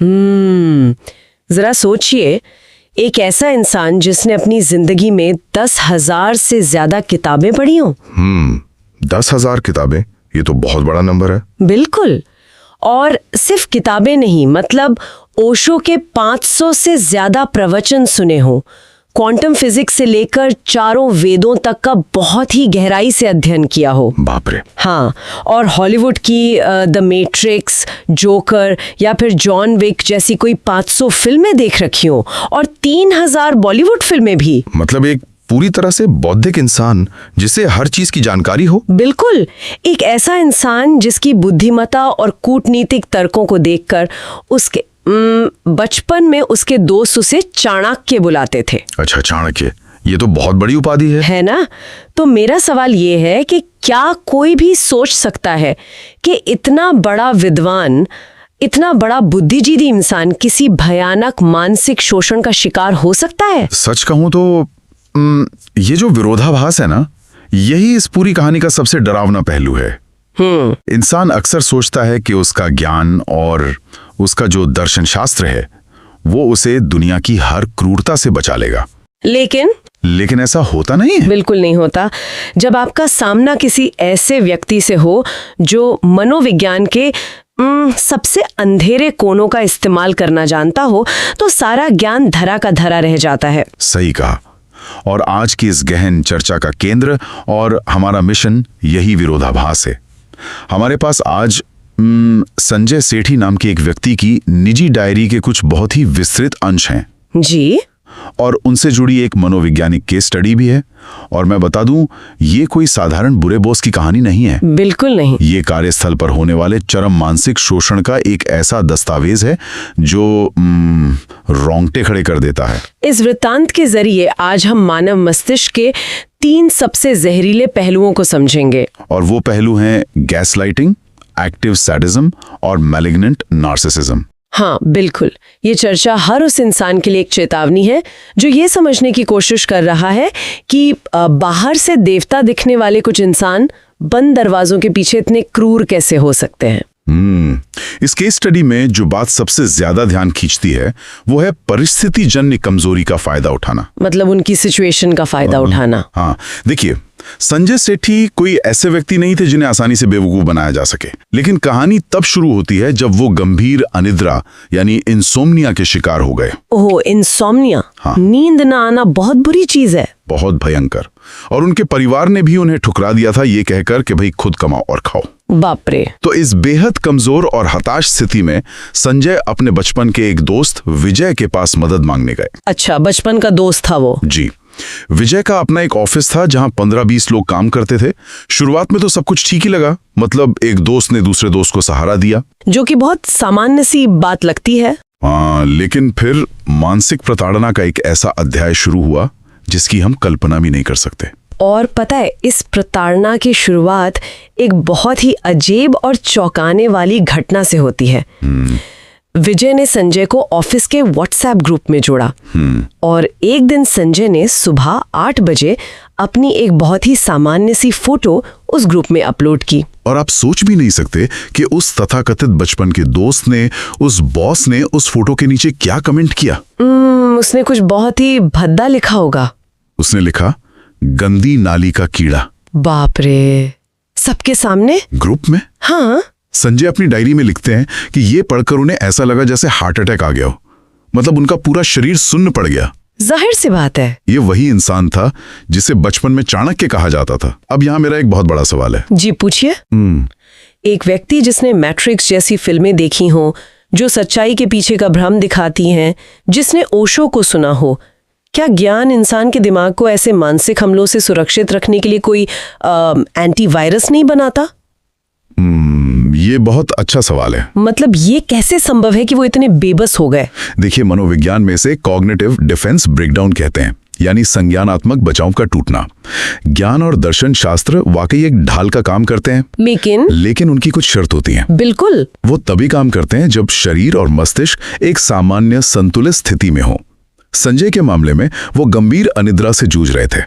जरा सोचिए, एक ऐसा इंसान जिसने अपनी जिंदगी में 10,000 से ज्यादा किताबें पढ़ी हों। 10,000 किताबें, ये तो बहुत बड़ा नंबर है। बिल्कुल। और सिर्फ किताबें नहीं, मतलब ओशो के 500 से ज्यादा प्रवचन सुने हों, क्वांटम फिजिक्स से लेकर चारों वेदों तक का बहुत ही गहराई से अध्ययन किया हो। बाप रे। हाँ, और हॉलीवुड की द मैट्रिक्स, जोकर या फिर जॉन विक जैसी कोई 500 फिल्में देख रखी हो, और 3,000 बॉलीवुड फिल्में भी। मतलब एक पूरी तरह से बौद्धिक इंसान जिसे हर चीज की जानकारी हो। बिल्कुल, एक ऐसा इंसान जिसकी बुद्धिमत्ता और कूटनीतिक तर्कों को देखकर उसके बचपन में उसके दोस्त उसे चाणक्य बुलाते थे। अच्छा, चाणक्य, ये तो बहुत बड़ी उपाधि है ना? तो मेरा सवाल ये है कि क्या कोई भी सोच सकता है कि इतना बड़ा विद्वान, इतना बड़ा बुद्धिजीवी इंसान किसी भयानक मानसिक शोषण का शिकार हो सकता है? सच कहूं तो ये जो विरोधाभास है ना, यही इस पूरी कहानी का सबसे डरावना पहलू है। इंसान अक्सर सोचता है कि उसका ज्ञान और उसका जो दर्शन शास्त्र है वो उसे दुनिया की हर क्रूरता से बचा लेगा, लेकिन ऐसा होता नहीं है। बिल्कुल नहीं होता। जब आपका सामना किसी ऐसे व्यक्ति से हो जो मनोविज्ञान के सबसे अंधेरे कोनों का इस्तेमाल करना जानता हो, तो सारा ज्ञान धरा का धरा रह जाता है। सही कहा। और आज की इस गहन चर्चा का केंद्र और हमारा मिशन यही विरोधाभास है। हमारे पास आज संजय सेठी नाम के एक व्यक्ति की निजी डायरी के कुछ बहुत ही विस्तृत अंश हैं। जी। और उनसे जुड़ी एक मनोवैज्ञानिक केस स्टडी भी है। और मैं बता दूं, ये कोई साधारण बुरे बॉस की कहानी नहीं है। बिल्कुल नहीं। ये कार्यस्थल पर होने वाले चरम मानसिक शोषण का एक ऐसा दस्तावेज है जो रोंगटे खड़े कर देता है। इस वृत्तांत के जरिए आज हम मानव मस्तिष्क के 3 सबसे जहरीले पहलुओं को समझेंगे। और वो पहलू हैं गैसलाइटिंग, एक्टिव सैडिज्म और मैलिग्नेंट नार्सिसिज्म। हाँ, बिल्कुल। ये चर्चा हर उस इंसान के लिए एक चेतावनी है जो ये समझने की कोशिश कर रहा है कि बाहर से देवता दिखने वाले कुछ इंसान बंद दरवाजों के पीछे इतने क्रूर कैसे हो सकते हैं। इस केस स्टडी में जो बात सबसे ज्यादा ध्यान खींचती है वो है परिस्थिति जन्य कमजोरी का फायदा उठाना। मतलब उनकी सिचुएशन का फायदा उठाना। हाँ, देखिए, संजय सेठी कोई ऐसे व्यक्ति नहीं थे जिन्हें आसानी से बेवकूफ बनाया जा सके। लेकिन कहानी तब शुरू होती है जब वो गंभीर अनिद्रा यानी इंसोम्निया के शिकार हो गए। ओह, इंसोम्निया। हाँ। नींद ना आना बहुत बुरी चीज है। बहुत भयंकर। और उनके परिवार ने भी उन्हें ठुकरा दिया था, ये कहकर कि भाई खुद कमाओ और खाओ। बाप रे। तो इस बेहद कमजोर और हताश स्थिति में संजय अपने बचपन के एक दोस्त विजय के पास मदद मांगने गए। अच्छा, बचपन का दोस्त था वो? जी। विजय का अपना एक ऑफिस था जहां 15-20 लोग काम करते थे। शुरुआत में तो सब कुछ ठीक ही लगा, मतलब एक दोस्त ने दूसरे दोस्त को सहारा दिया, जो कि बहुत सामान्य सी बात लगती है। लेकिन फिर मानसिक प्रताड़ना का एक ऐसा अध्याय शुरू हुआ जिसकी हम कल्पना भी नहीं कर सकते। और पता है, इस प्रताड़ना की शुरुआत एक बहुत ही अजीब और चौंकाने वाली घटना से होती है। विजय ने संजय को ऑफिस के व्हाट्सएप ग्रुप में जोड़ा। और एक दिन संजय ने सुबह 8 बजे अपनी एक बहुत ही सामान्य सी फोटो उस ग्रुप में अपलोड की। और आप सोच भी नहीं सकते कि उस तथाकथित बचपन के दोस्त ने, उस बॉस ने उस फोटो के नीचे क्या कमेंट किया। उसने कुछ बहुत ही भद्दा लिखा होगा। उसने लिखा, गंदी नाली का कीड़ा। बाप रे, सबके सामने ग्रुप में? हाँ। संजय अपनी डायरी में लिखते हैं कि ये पढ़कर उन्हें ऐसा लगा जैसे हार्ट अटैक आ गया हो। मतलब उनका पूरा शरीर सुन्न पड़ गया। जाहिर सी बात है, ये वही इंसान था जिसे बचपन में चाणक्य कहा जाता था। अब यहाँ मेरा एक बहुत बड़ा सवाल है। जी, पूछिए। एक व्यक्ति जिसने मैट्रिक्स जैसी फिल्में देखी हो, जो सच्चाई के पीछे का भ्रम दिखाती हैं, जिसने ओशो को सुना हो, क्या ज्ञान इंसान के दिमाग को ऐसे मानसिक हमलों से सुरक्षित रखने के लिए कोई एंटीवायरस नहीं बनाता? ये बहुत अच्छा सवाल है। मतलब ये कैसे संभव है कि वो इतने बेबस हो गए? देखिए, मनोविज्ञान में से कॉग्निटिव डिफेंस ब्रेकडाउन कहते हैं, यानी संज्ञानात्मक बचाव का टूटना। ज्ञान और दर्शन शास्त्र वाकई एक ढाल का काम करते हैं, लेकिन उनकी कुछ शर्त होती हैं। बिल्कुल। वो तभी काम करते हैं जब शरीर और मस्तिष्क एक सामान्य संतुलित स्थिति में हो। संजय के मामले में वो गंभीर अनिद्रा से जूझ रहे थे।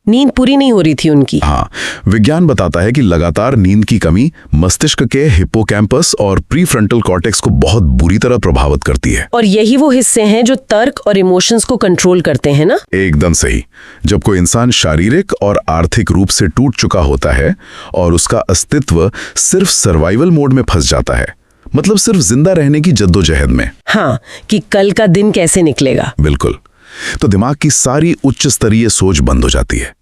नींद पूरी नहीं हो रही थी उनकी। हाँ, विज्ञान बताता है कि लगातार नींद की कमी मस्तिष्क के हिप्पोकैम्पस और प्रीफ्रंटल कॉर्टेक्स को बहुत बुरी तरह प्रभावित करती है। और यही वो हिस्से हैं जो तर्क और इमोशंस को कंट्रोल करते हैं ना। एकदम सही। जब कोई इंसान शारीरिक और आर्थिक रूप से टूट चुका होता है और उसका अस्तित्व सिर्फ सर्वाइवल मोड में फंस जाता है, मतलब सिर्फ जिंदा रहने की जद्दोजहद में। हाँ, कि कल का दिन कैसे निकलेगा। बिल्कुल। तो दिमाग की सारी उच्च स्तरीय सोच बंद हो जाती है।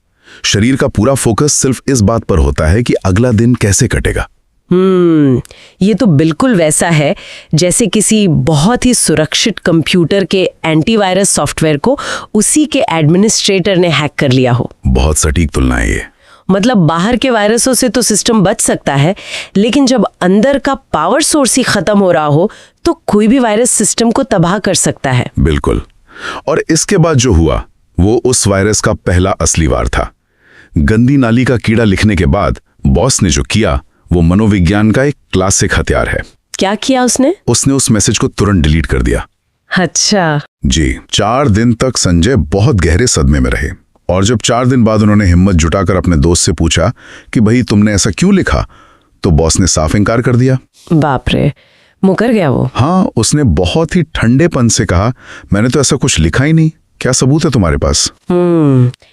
शरीर का पूरा फोकस सिर्फ इस बात पर होता है कि अगला दिन कैसे कटेगा। ये तो बिल्कुल वैसा है जैसे किसी बहुत ही सुरक्षित कंप्यूटर के एंटीवायरस सॉफ्टवेयर को उसी के एडमिनिस्ट्रेटर ने हैक कर लिया हो। बहुत सटीक तुलना है ये। मतलब बाहर के वायरसों से तो सिस्टम बच सकता है, लेकिन जब अंदर का पावर सोर्स ही खत्म हो रहा हो तो कोई भी वायरस सिस्टम को तबाह कर सकता है। बिल्कुल। और इसके बाद जो हुआ वो उस वायरस का पहला असली वार था। गंदी नाली का कीड़ा लिखने के बाद बॉस ने जो किया वो मनोविज्ञान का एक क्लासिक हथियार है। क्या किया उसने? उसने उस मैसेज को तुरंत डिलीट कर दिया। अच्छा जी। 4 दिन तक संजय बहुत गहरे सदमे में रहे, और जब 4 दिन बाद उन्होंने हिम्मत जुटाकर अपने दोस्त से पूछा कि भाई तुमने ऐसा क्यों लिखा, तो बॉस ने साफ इनकार कर दिया। बाप रे, मुकर गया वो। हाँ, उसने बहुत ही ठंडेपन से कहा, मैंने तो ऐसा कुछ लिखा ही नहीं, क्या सबूत है तुम्हारे पास?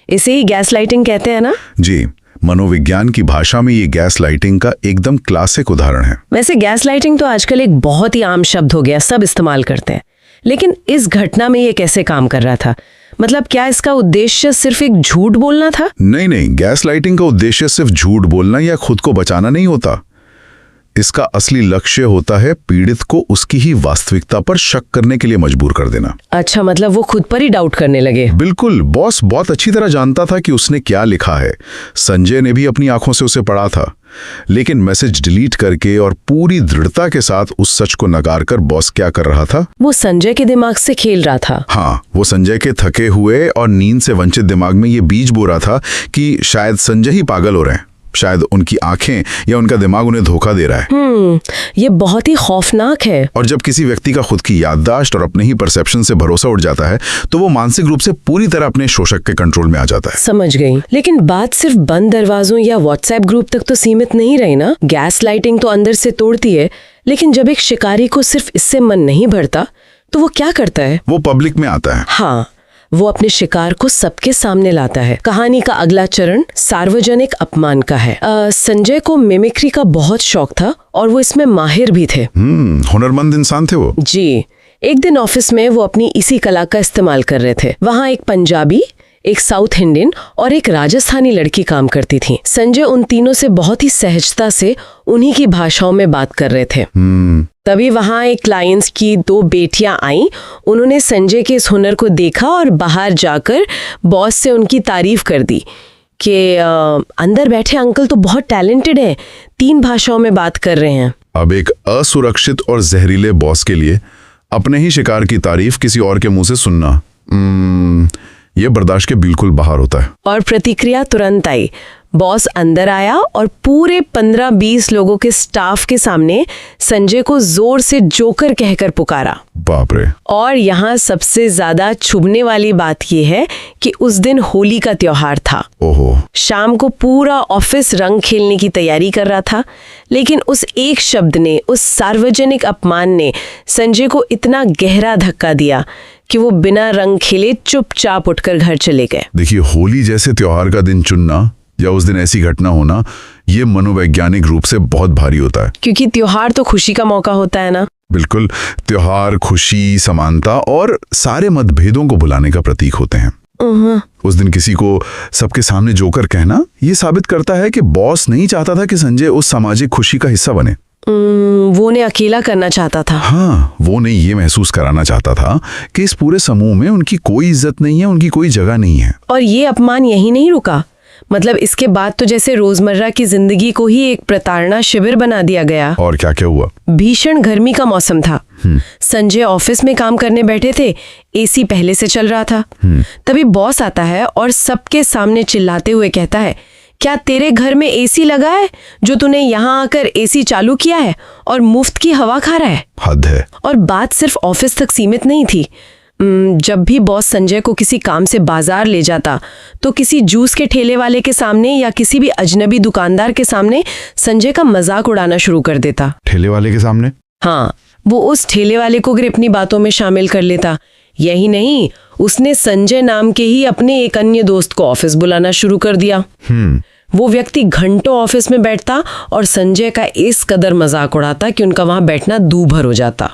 इसे ही गैस लाइटिंग कहते हैं ना। जी, मनोविज्ञान की भाषा में ये गैस लाइटिंग का एकदम क्लासिक उदाहरण है। वैसे गैस लाइटिंग तो आजकल एक बहुत ही आम शब्द हो गया, सब इस्तेमाल करते हैं, लेकिन इस घटना में ये कैसे काम कर रहा था? मतलब क्या इसका उद्देश्य सिर्फ एक झूठ बोलना था? नहीं, गैस लाइटिंग का उद्देश्य सिर्फ झूठ बोलना या खुद को बचाना नहीं होता। इसका असली लक्ष्य होता है पीड़ित को उसकी ही वास्तविकता पर शक करने के लिए मजबूर कर देना। अच्छा, मतलब वो खुद पर ही डाउट करने लगे। बिल्कुल। बॉस बहुत अच्छी तरह जानता था कि उसने क्या लिखा है। संजय ने भी अपनी आंखों से उसे पढ़ा था, लेकिन मैसेज डिलीट करके और पूरी दृढ़ता के साथ उस सच को नकार कर बॉस क्या कर रहा था? वो संजय के दिमाग से खेल रहा था। हाँ, वो संजय के थके हुए और नींद से वंचित दिमाग में ये बीज बो रहा था कि शायद संजय ही पागल हो रहे हैं, शायद उनकी आंखें या उनका दिमाग उन्हें धोखा दे रहा है। ये बहुत ही खौफनाक है। और जब किसी व्यक्ति का खुद की याददाश्त और अपने ही परसेप्शन से भरोसा उठ जाता है तो वो मानसिक रूप से पूरी तरह अपने शोषक के कंट्रोल में आ जाता है। समझ गई। लेकिन बात सिर्फ बंद दरवाजों या व्हाट्सएप ग्रुप तक तो सीमित नहीं रही ना। गैस लाइटिंग तो अंदर से तोड़ती है, लेकिन जब एक शिकारी को सिर्फ इससे मन नहीं भरता तो वो क्या करता है? वो पब्लिक में आता है। हाँ, वो अपने शिकार को सबके सामने लाता है। कहानी का अगला चरण सार्वजनिक अपमान का है। संजय को मिमिक्री का बहुत शौक था और वो इसमें माहिर भी थे। हुनरमंद इंसान थे वो। जी। एक दिन ऑफिस में वो अपनी इसी कला का इस्तेमाल कर रहे थे। वहाँ एक पंजाबी, एक साउथ इंडियन और एक राजस्थानी लड़की काम करती थी। संजय उन तीनों से बहुत ही सहजता से उन्हीं की भाषाओं में बात कर रहे थे। तभी वहां एक क्लाइंट्स की 2 बेटियां आईं। उन्होंने संजय के इस हुनर को देखा और बाहर जाकर बॉस से उनकी तारीफ कर दी कि अंदर बैठे अंकल तो बहुत टैलेंटेड हैं, 3 भाषाओं में बात कर रहे हैं। अब एक असुरक्षित और जहरीले बॉस के लिए अपने ही शिकार की तारीफ किसी और के मुंह से सुनना ये बर्दाश्त के बिल्कुल बाहर होता है। और प्रतिक्रिया तुरंत आई। बॉस अंदर आया और पूरे 15-20 लोगों के स्टाफ के सामने संजय को जोर से जोकर कहकर पुकारा। बाप रे। और यहाँ सबसे ज्यादा छुभने वाली बात यह है कि उस दिन होली का त्योहार था। ओहो। शाम को पूरा ऑफिस रंग खेलने की तैयारी कर रहा था, लेकिन उस एक शब्द ने, उस सार्वजनिक अपमान ने संजय को इतना गहरा धक्का दिया कि वो बिना रंग खेले चुपचाप उठकर घर चले गए। देखिए, होली जैसे त्योहार का दिन चुनना या उस दिन ऐसी घटना होना, ये मनोवैज्ञानिक रूप से बहुत भारी होता है। क्योंकि त्योहार तो खुशी का मौका होता है ना। बिल्कुल। त्योहार खुशी, समानता और सारे मतभेदों को भुलाने का प्रतीक होते हैं। उस दिन किसी को सबके सामने जोकर कहना ये साबित करता है कि बॉस नहीं चाहता था कि संजय उस सामाजिक खुशी का हिस्सा बने। वो उन्हें अकेला करना चाहता था। हाँ, वो उन्हें ये महसूस कराना चाहता था कि इस पूरे समूह में उनकी कोई इज्जत नहीं है, उनकी कोई जगह नहीं है। और ये अपमान यही नहीं रुका। मतलब इसके बाद तो जैसे रोजमर्रा की जिंदगी को ही एक प्रताड़ना शिविर बना दिया गया। और क्या क्या हुआ? भीषण गर्मी का मौसम था। संजय ऑफिस में काम करने बैठे थे, एसी पहले से चल रहा था। तभी बॉस आता है और सबके सामने चिल्लाते हुए कहता है, क्या तेरे घर में एसी लगा है जो तूने यहाँ आकर एसी चालू किया है और मुफ्त की हवा खा रहा है? हद है। और बात सिर्फ ऑफिस तक सीमित नहीं थी। जब भी बॉस संजय को किसी काम से बाजार ले जाता तो किसी जूस के ठेले वाले के सामने या किसी भी अजनबी दुकानदार के सामने संजय का मजाक उड़ाना शुरू कर देता। ठेले वाले के सामने? हाँ, वो उस ठेले वाले को भी अपनी बातों में शामिल कर लेता। यही नहीं, उसने संजय नाम के ही अपने एक अन्य दोस्त को ऑफिस बुलाना शुरू कर दिया। वो व्यक्ति घंटों ऑफिस में बैठता और संजय का इस कदर मजाक उड़ाता कि उनका वहां बैठना दूभर हो जाता।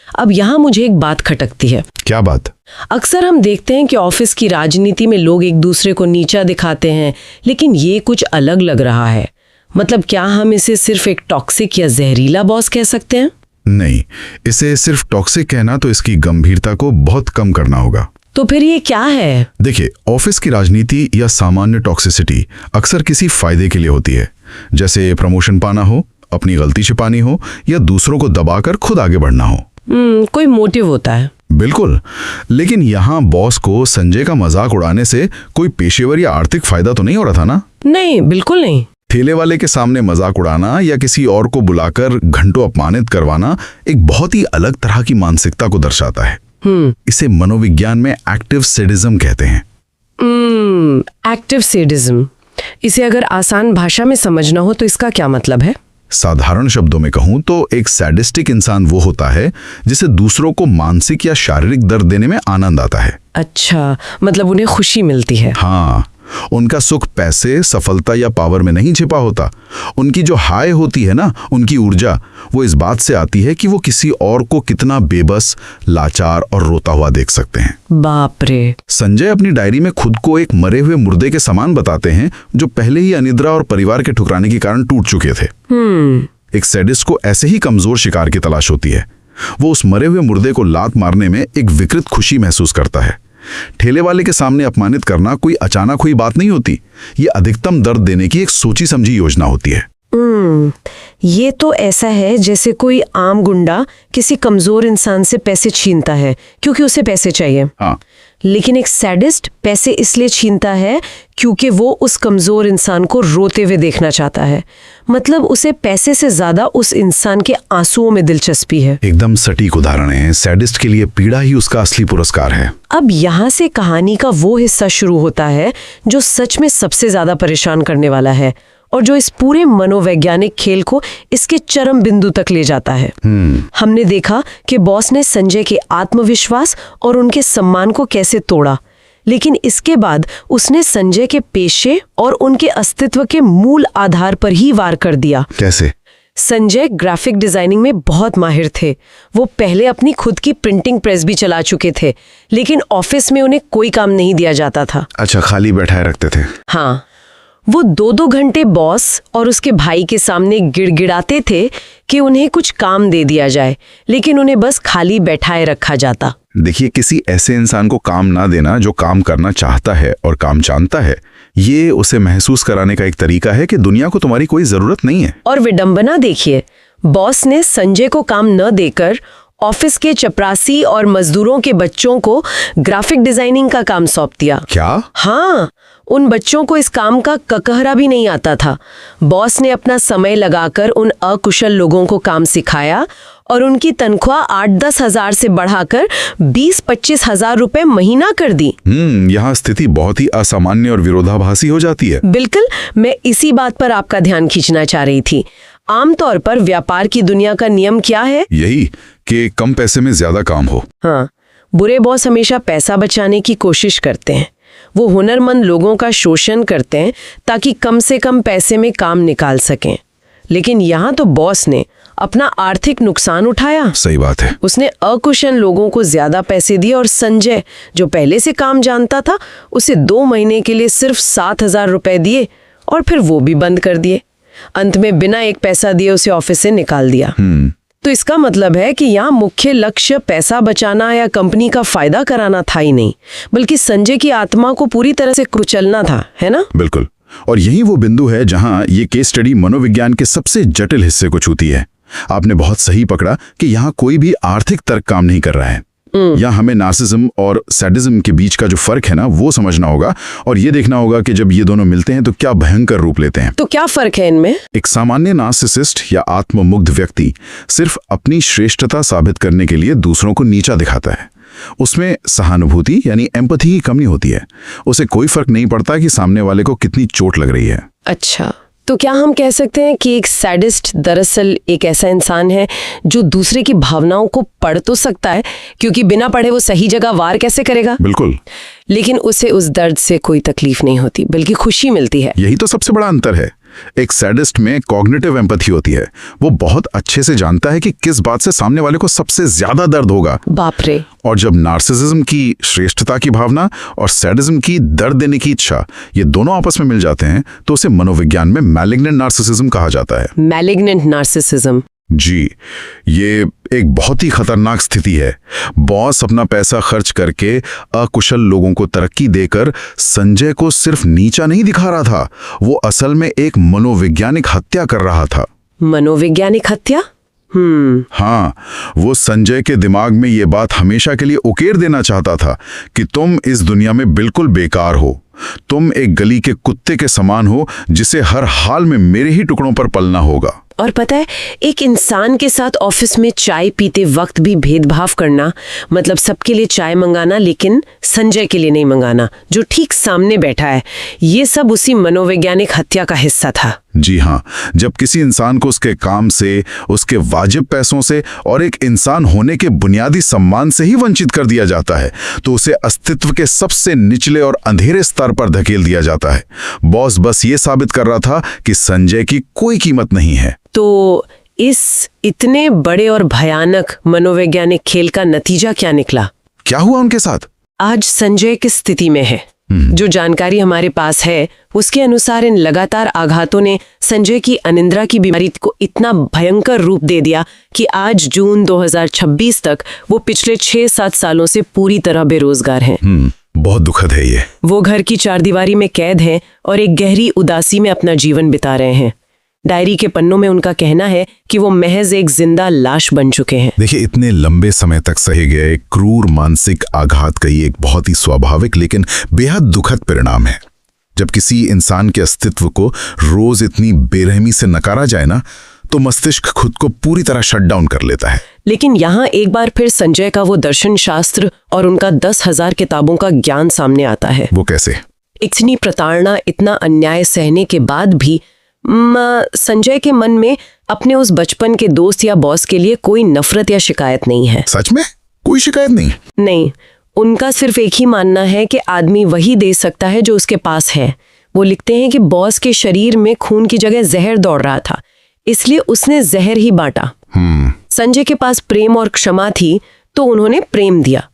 अब यहाँ मुझे एक बात खटकती है। क्या बात? अक्सर हम देखते हैं कि ऑफिस की राजनीति में लोग एक दूसरे को नीचा दिखाते हैं, लेकिन ये कुछ अलग लग रहा है। मतलब क्या हम इसे सिर्फ एक टॉक्सिक या जहरीला बॉस कह सकते हैं? नहीं, इसे सिर्फ टॉक्सिक कहना तो इसकी गंभीरता को बहुत कम करना होगा। तो फिर ये क्या है? देखिए, ऑफिस की राजनीति या सामान्य टॉक्सिसिटी अक्सर किसी फायदे के लिए होती है, जैसे प्रमोशन पाना हो, अपनी गलती छिपानी हो या दूसरों को दबाकर खुद आगे बढ़ना हो। कोई मोटिव होता है। बिल्कुल, लेकिन यहाँ बॉस को संजय का मजाक उड़ाने से कोई पेशेवर या आर्थिक फायदा तो नहीं हो रहा था ना? नहीं, बिल्कुल नहीं। ठेले वाले के सामने मजाक उड़ाना या किसी और को बुलाकर घंटों अपमानित करवाना एक बहुत ही अलग तरह की मानसिकता को दर्शाता है। इसे मनोविज्ञान में एक्टिव सैडिज्म कहते हैं। एक्टिव सैडिज्म, इसे अगर आसान भाषा में समझना हो तो इसका क्या मतलब है? साधारण शब्दों में कहूं तो एक सैडिस्टिक इंसान वो होता है जिसे दूसरों को मानसिक या शारीरिक दर्द देने में आनंद आता है। अच्छा, मतलब उन्हें खुशी मिलती है। हाँ, उनका सुख पैसे, सफलता या पावर में नहीं छिपा होता। उनकी जो हाय होती है ना, उनकी ऊर्जा, वो इस बात से आती है कि वो किसी और को कितना बेबस, लाचार और रोता हुआ देख सकते हैं। बाप रे। संजय अपनी डायरी में खुद को एक मरे हुए मुर्दे के समान बताते हैं जो पहले ही अनिद्रा और परिवार के ठुकराने के कारण टूट चुके थे। एक सैडिस्ट को ऐसे ही कमजोर शिकार की तलाश होती है। वो उस मरे हुए मुर्दे को लात मारने में एक विकृत खुशी महसूस करता है। ठेले वाले के सामने अपमानित करना कोई अचानक हुई बात नहीं होती। ये अधिकतम दर्द देने की एक सोची समझी योजना होती है। ये तो ऐसा है जैसे कोई आम गुंडा किसी कमजोर इंसान से पैसे छीनता है क्योंकि उसे पैसे चाहिए। हाँ। लेकिन एक सैडिस्ट पैसे इसलिए छीनता है क्योंकि वो उस कमजोर इंसान को रोते हुए देखना चाहता है। मतलब उसे पैसे से ज्यादा उस इंसान के आंसुओं में दिलचस्पी है। एकदम सटीक उदाहरण है। सैडिस्ट के लिए पीड़ा ही उसका असली पुरस्कार है। अब यहाँ से कहानी का वो हिस्सा शुरू होता है जो सच में सबसे ज्यादा परेशान करने वाला है और जो इस पूरे मनोवैज्ञानिक खेल को इसके चरम बिंदु तक ले जाता है। हमने देखा कि बॉस ने संजय के आत्मविश्वास और उनके सम्मान को कैसे तोड़ा, लेकिन इसके बाद उसने संजय के पेशे और उनके अस्तित्व के मूल आधार पर ही वार कर दिया। कैसे? संजय ग्राफिक डिजाइनिंग में बहुत माहिर थे। वो पहले अपनी खुद की प्रिंटिंग प्रेस भी चला चुके थे, लेकिन ऑफिस में उन्हें कोई काम नहीं दिया जाता था। अच्छा, खाली बैठाए रखते थे। हाँ, वो 2-2 घंटे बॉस और उसके भाई के सामने गिड़गिड़ाते थे कि उन्हें कुछ काम दे दिया जाए, लेकिन उन्हें बस खाली बैठाए रखा जाता। देखिए, किसी ऐसे इंसान को काम ना देना जो काम करना चाहता है और काम जानता है, ये उसे महसूस कराने का एक तरीका है कि दुनिया को तुम्हारी कोई जरूरत नहीं है। और विडंबना देखिए, बॉस ने संजय को काम न देकर ऑफिस के चपरासी और मजदूरों के बच्चों को ग्राफिक डिजाइनिंग का काम सौंप दिया। क्या? हाँ, उन बच्चों को इस काम का ककहरा भी नहीं आता था। बॉस ने अपना समय लगाकर उन अकुशल लोगों को काम सिखाया और उनकी तनख्वाह 8-10 हजार से बढ़ाकर 20-25 हजार रुपए महीना कर दी। यहाँ स्थिति बहुत ही असामान्य और विरोधाभासी हो जाती है। बिल्कुल, मैं इसी बात पर आपका ध्यान खींचना चाह रही थी। आमतौर पर व्यापार की दुनिया का नियम क्या है? यही कि कम पैसे में ज्यादा काम हो। हाँ, बुरे बॉस हमेशा पैसा बचाने की कोशिश करते हैं। वो हुनरमंद लोगों का शोषण करते हैं ताकि कम से कम पैसे में काम निकाल सकें। लेकिन यहाँ तो बॉस ने अपना आर्थिक नुकसान उठाया। सही बात है। उसने अकुशल लोगों को ज्यादा पैसे दिए और संजय, जो पहले से काम जानता था, उसे 2 महीने के लिए सिर्फ 7,000 रुपए दिए और फिर वो भी बंद कर दिए। अंत में बिना एक पैसा दिए उसे ऑफिस से निकाल दिया। तो इसका मतलब है कि यहाँ मुख्य लक्ष्य पैसा बचाना या कंपनी का फायदा कराना था ही नहीं, बल्कि संजय की आत्मा को पूरी तरह से कुचलना था, है ना? बिल्कुल। और यही वो बिंदु है जहां ये केस स्टडी मनोविज्ञान के सबसे जटिल हिस्से को छूती है। आपने बहुत सही पकड़ा कि यहाँ कोई भी आर्थिक तर्क काम नहीं कर रहा है। यहाँ हमें नार्सिसिज्म और सैडिज्म के बीच का जो फर्क है ना, वो समझना होगा और ये देखना होगा कि जब ये दोनों मिलते हैं तो क्या भयंकर रूप लेते हैं। तो क्या फर्क है इनमें? एक सामान्य नार्सिसिस्ट या आत्ममुग्ध व्यक्ति सिर्फ अपनी श्रेष्ठता साबित करने के लिए दूसरों को नीचा दिखाता है। उसमें सहानुभूति यानी एम्पैथी की कमी होती है। उसे कोई फर्क नहीं पड़ता कि सामने वाले को कितनी चोट लग रही है। अच्छा, तो क्या हम कह सकते हैं कि एक सैडिस्ट दरअसल एक ऐसा इंसान है जो दूसरे की भावनाओं को पढ़ तो सकता है, क्योंकि बिना पढ़े वो सही जगह वार कैसे करेगा? बिल्कुल। लेकिन उसे उस दर्द से कोई तकलीफ नहीं होती, बल्कि खुशी मिलती है। यही तो सबसे बड़ा अंतर है। एक सैडिस्ट में कॉग्निटिव एम्पैथी होती है। वो बहुत अच्छे से जानता है कि किस बात से सामने वाले को सबसे ज्यादा दर्द होगा। बाप रे। और जब नार्सिसिज्म की श्रेष्ठता की भावना और सैडिज्म की दर्द देने की इच्छा, ये दोनों आपस में मिल जाते हैं, तो उसे मनोविज्ञान में मैलिग्नेंट नार्सिसिज्म कहा जाता है। Malignant narcissism. जी, ये एक बहुत ही खतरनाक स्थिति है। बॉस अपना पैसा खर्च करके अकुशल लोगों को तरक्की देकर संजय को सिर्फ नीचा नहीं दिखा रहा था, वो असल में एक मनोवैज्ञानिक हत्या कर रहा था। मनोवैज्ञानिक हत्या? हाँ, वो संजय के दिमाग में ये बात हमेशा के लिए उकेर देना चाहता था कि तुम इस दुनिया में बिल्कुल बेकार हो। तुम एक गली के कुत्ते के समान हो जिसे हर हाल में मेरे ही टुकड़ों पर पलना होगा। और पता है, एक इंसान के साथ ऑफिस में चाय पीते वक्त भी भेदभाव करना, मतलब सबके लिए चाय मंगाना लेकिन संजय के लिए नहीं मंगाना, जो ठीक सामने बैठा है, ये सब उसी मनोवैज्ञानिक हत्या का हिस्सा था। जी हाँ, जब किसी इंसान को उसके काम से, उसके वाजिब पैसों से और एक इंसान होने के बुनियादी सम्मान से ही वंचित कर दिया जाता है, तो उसे अस्तित्व के सबसे निचले और अंधेरे स्तर पर धकेल दिया जाता है। बॉस बस ये साबित कर रहा था कि संजय की कोई कीमत नहीं है। तो इस इतने बड़े और भयानक मनोवैज्ञानिक खेल का नतीजा क्या निकला? क्या हुआ उनके साथ? आज संजय किस स्थिति में है? जो जानकारी हमारे पास है उसके अनुसार इन लगातार आघातों ने संजय की अनिद्रा की बीमारी को इतना भयंकर रूप दे दिया कि आज जून 2026 तक वो पिछले 6-7 सालों से पूरी तरह बेरोजगार हैं। बहुत दुखद है ये। वो घर की चारदीवारी में कैद हैं और एक गहरी उदासी में अपना जीवन बिता रहे हैं। डायरी के पन्नों में उनका कहना है कि वो महज एक जिंदा लाश बन चुके हैं। देखिए, इतने लंबे समय तक सहे गए क्रूर मानसिक आघात का ये एक बहुत ही स्वाभाविक लेकिन बेहद दुखद परिणाम है। जब किसी इंसान के अस्तित्व को रोज इतनी बेरहमी से नकारा जाए ना, तो मस्तिष्क खुद को पूरी तरह शट डाउन कर लेता है। लेकिन यहाँ एक बार फिर संजय का वो दर्शन शास्त्र और उनका 10,000 किताबों का ज्ञान सामने आता है। वो कैसे? इतनी प्रताड़ना, इतना अन्याय सहने के बाद भी संजय के मन में अपने उस बचपन के दोस्त या बॉस के लिए कोई नफरत या शिकायत नहीं है। सच में? कोई शिकायत नहीं? नहीं, उनका सिर्फ एक ही मानना है कि आदमी वही दे सकता है जो उसके पास है। वो लिखते हैं कि बॉस के शरीर में खून की जगह जहर दौड़ रहा था, इसलिए उसने जहर ही बांटा। संजय के पास प्रेम और क्षमा थी, तो उन्होंने प्रेम दिया।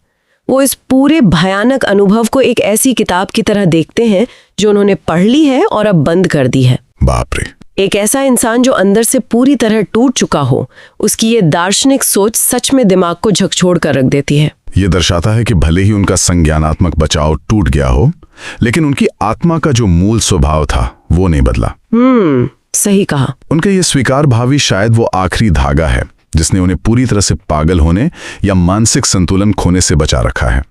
वो इस पूरे भयानक अनुभव को एक ऐसी किताब की तरह देखते हैं जो उन्होंने पढ़ ली है और अब बंद कर दी है। बाप रे। एक ऐसा इंसान जो अंदर से पूरी तरह टूट चुका हो, उसकी ये दार्शनिक सोच सच में दिमाग को झकझोर कर रख देती है। ये दर्शाता है कि भले ही उनका संज्ञानात्मक बचाव टूट गया हो, लेकिन उनकी आत्मा का जो मूल स्वभाव था वो नहीं बदला। सही कहा। उनका ये स्वीकार भावी शायद वो आखिरी धागा है जिसने उन्हें पूरी तरह से पागल होने या मानसिक संतुलन खोने से बचा रखा है।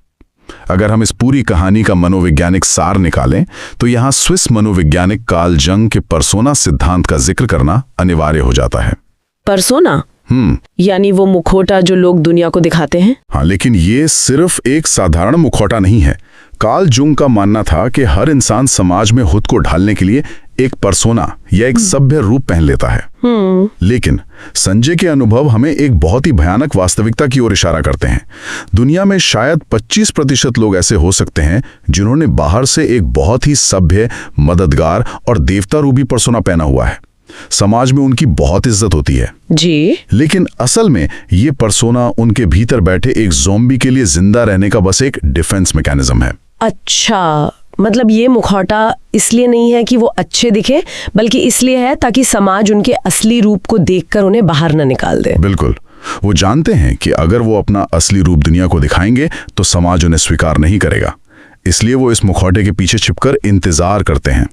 अगर हम इस पूरी कहानी का मनोवैज्ञानिक सार निकालें, तो यहाँ स्विस मनोवैज्ञानिक कार्ल जंग के पर्सोना सिद्धांत का जिक्र करना अनिवार्य हो जाता है। पर्सोना? यानी वो मुखौटा जो लोग दुनिया को दिखाते हैं? हाँ, लेकिन ये सिर्फ एक साधारण मुखौटा नहीं है। कार्ल जंग का मानना था कि हर इंसान समाज में खुद को ढालने के लिए एक पर्सोना या एक सभ्य रूप पहन लेता है। लेकिन संजय के अनुभव हमें एक बहुत ही भयानक वास्तविकता की ओर इशारा करते हैं। दुनिया में शायद 25% लोग ऐसे हो सकते हैं जिन्होंने बाहर से एक बहुत ही सभ्य, मददगार और देवता रूपी पर्सोना पहना हुआ है। समाज में उनकी बहुत इज्जत होती है जी, लेकिन असल में ये पर्सोना उनके भीतर बैठे एक ज़ॉम्बी के लिए जिंदा रहने का बस एक डिफेंस मैकेनिज्म है। अच्छा, मतलब ये मुखौटा इसलिए नहीं है कि वो अच्छे दिखे, बल्कि इसलिए है ताकि समाज उनके असली रूप को देखकर उन्हें बाहर न निकाल दे। बिल्कुल। वो जानते हैं कि अगर वो अपना असली रूप दुनिया को दिखाएंगे तो समाज उन्हें स्वीकार नहीं करेगा, इसलिए वो इस मुखौटे के पीछे छिपकर इंतजार करते हैं।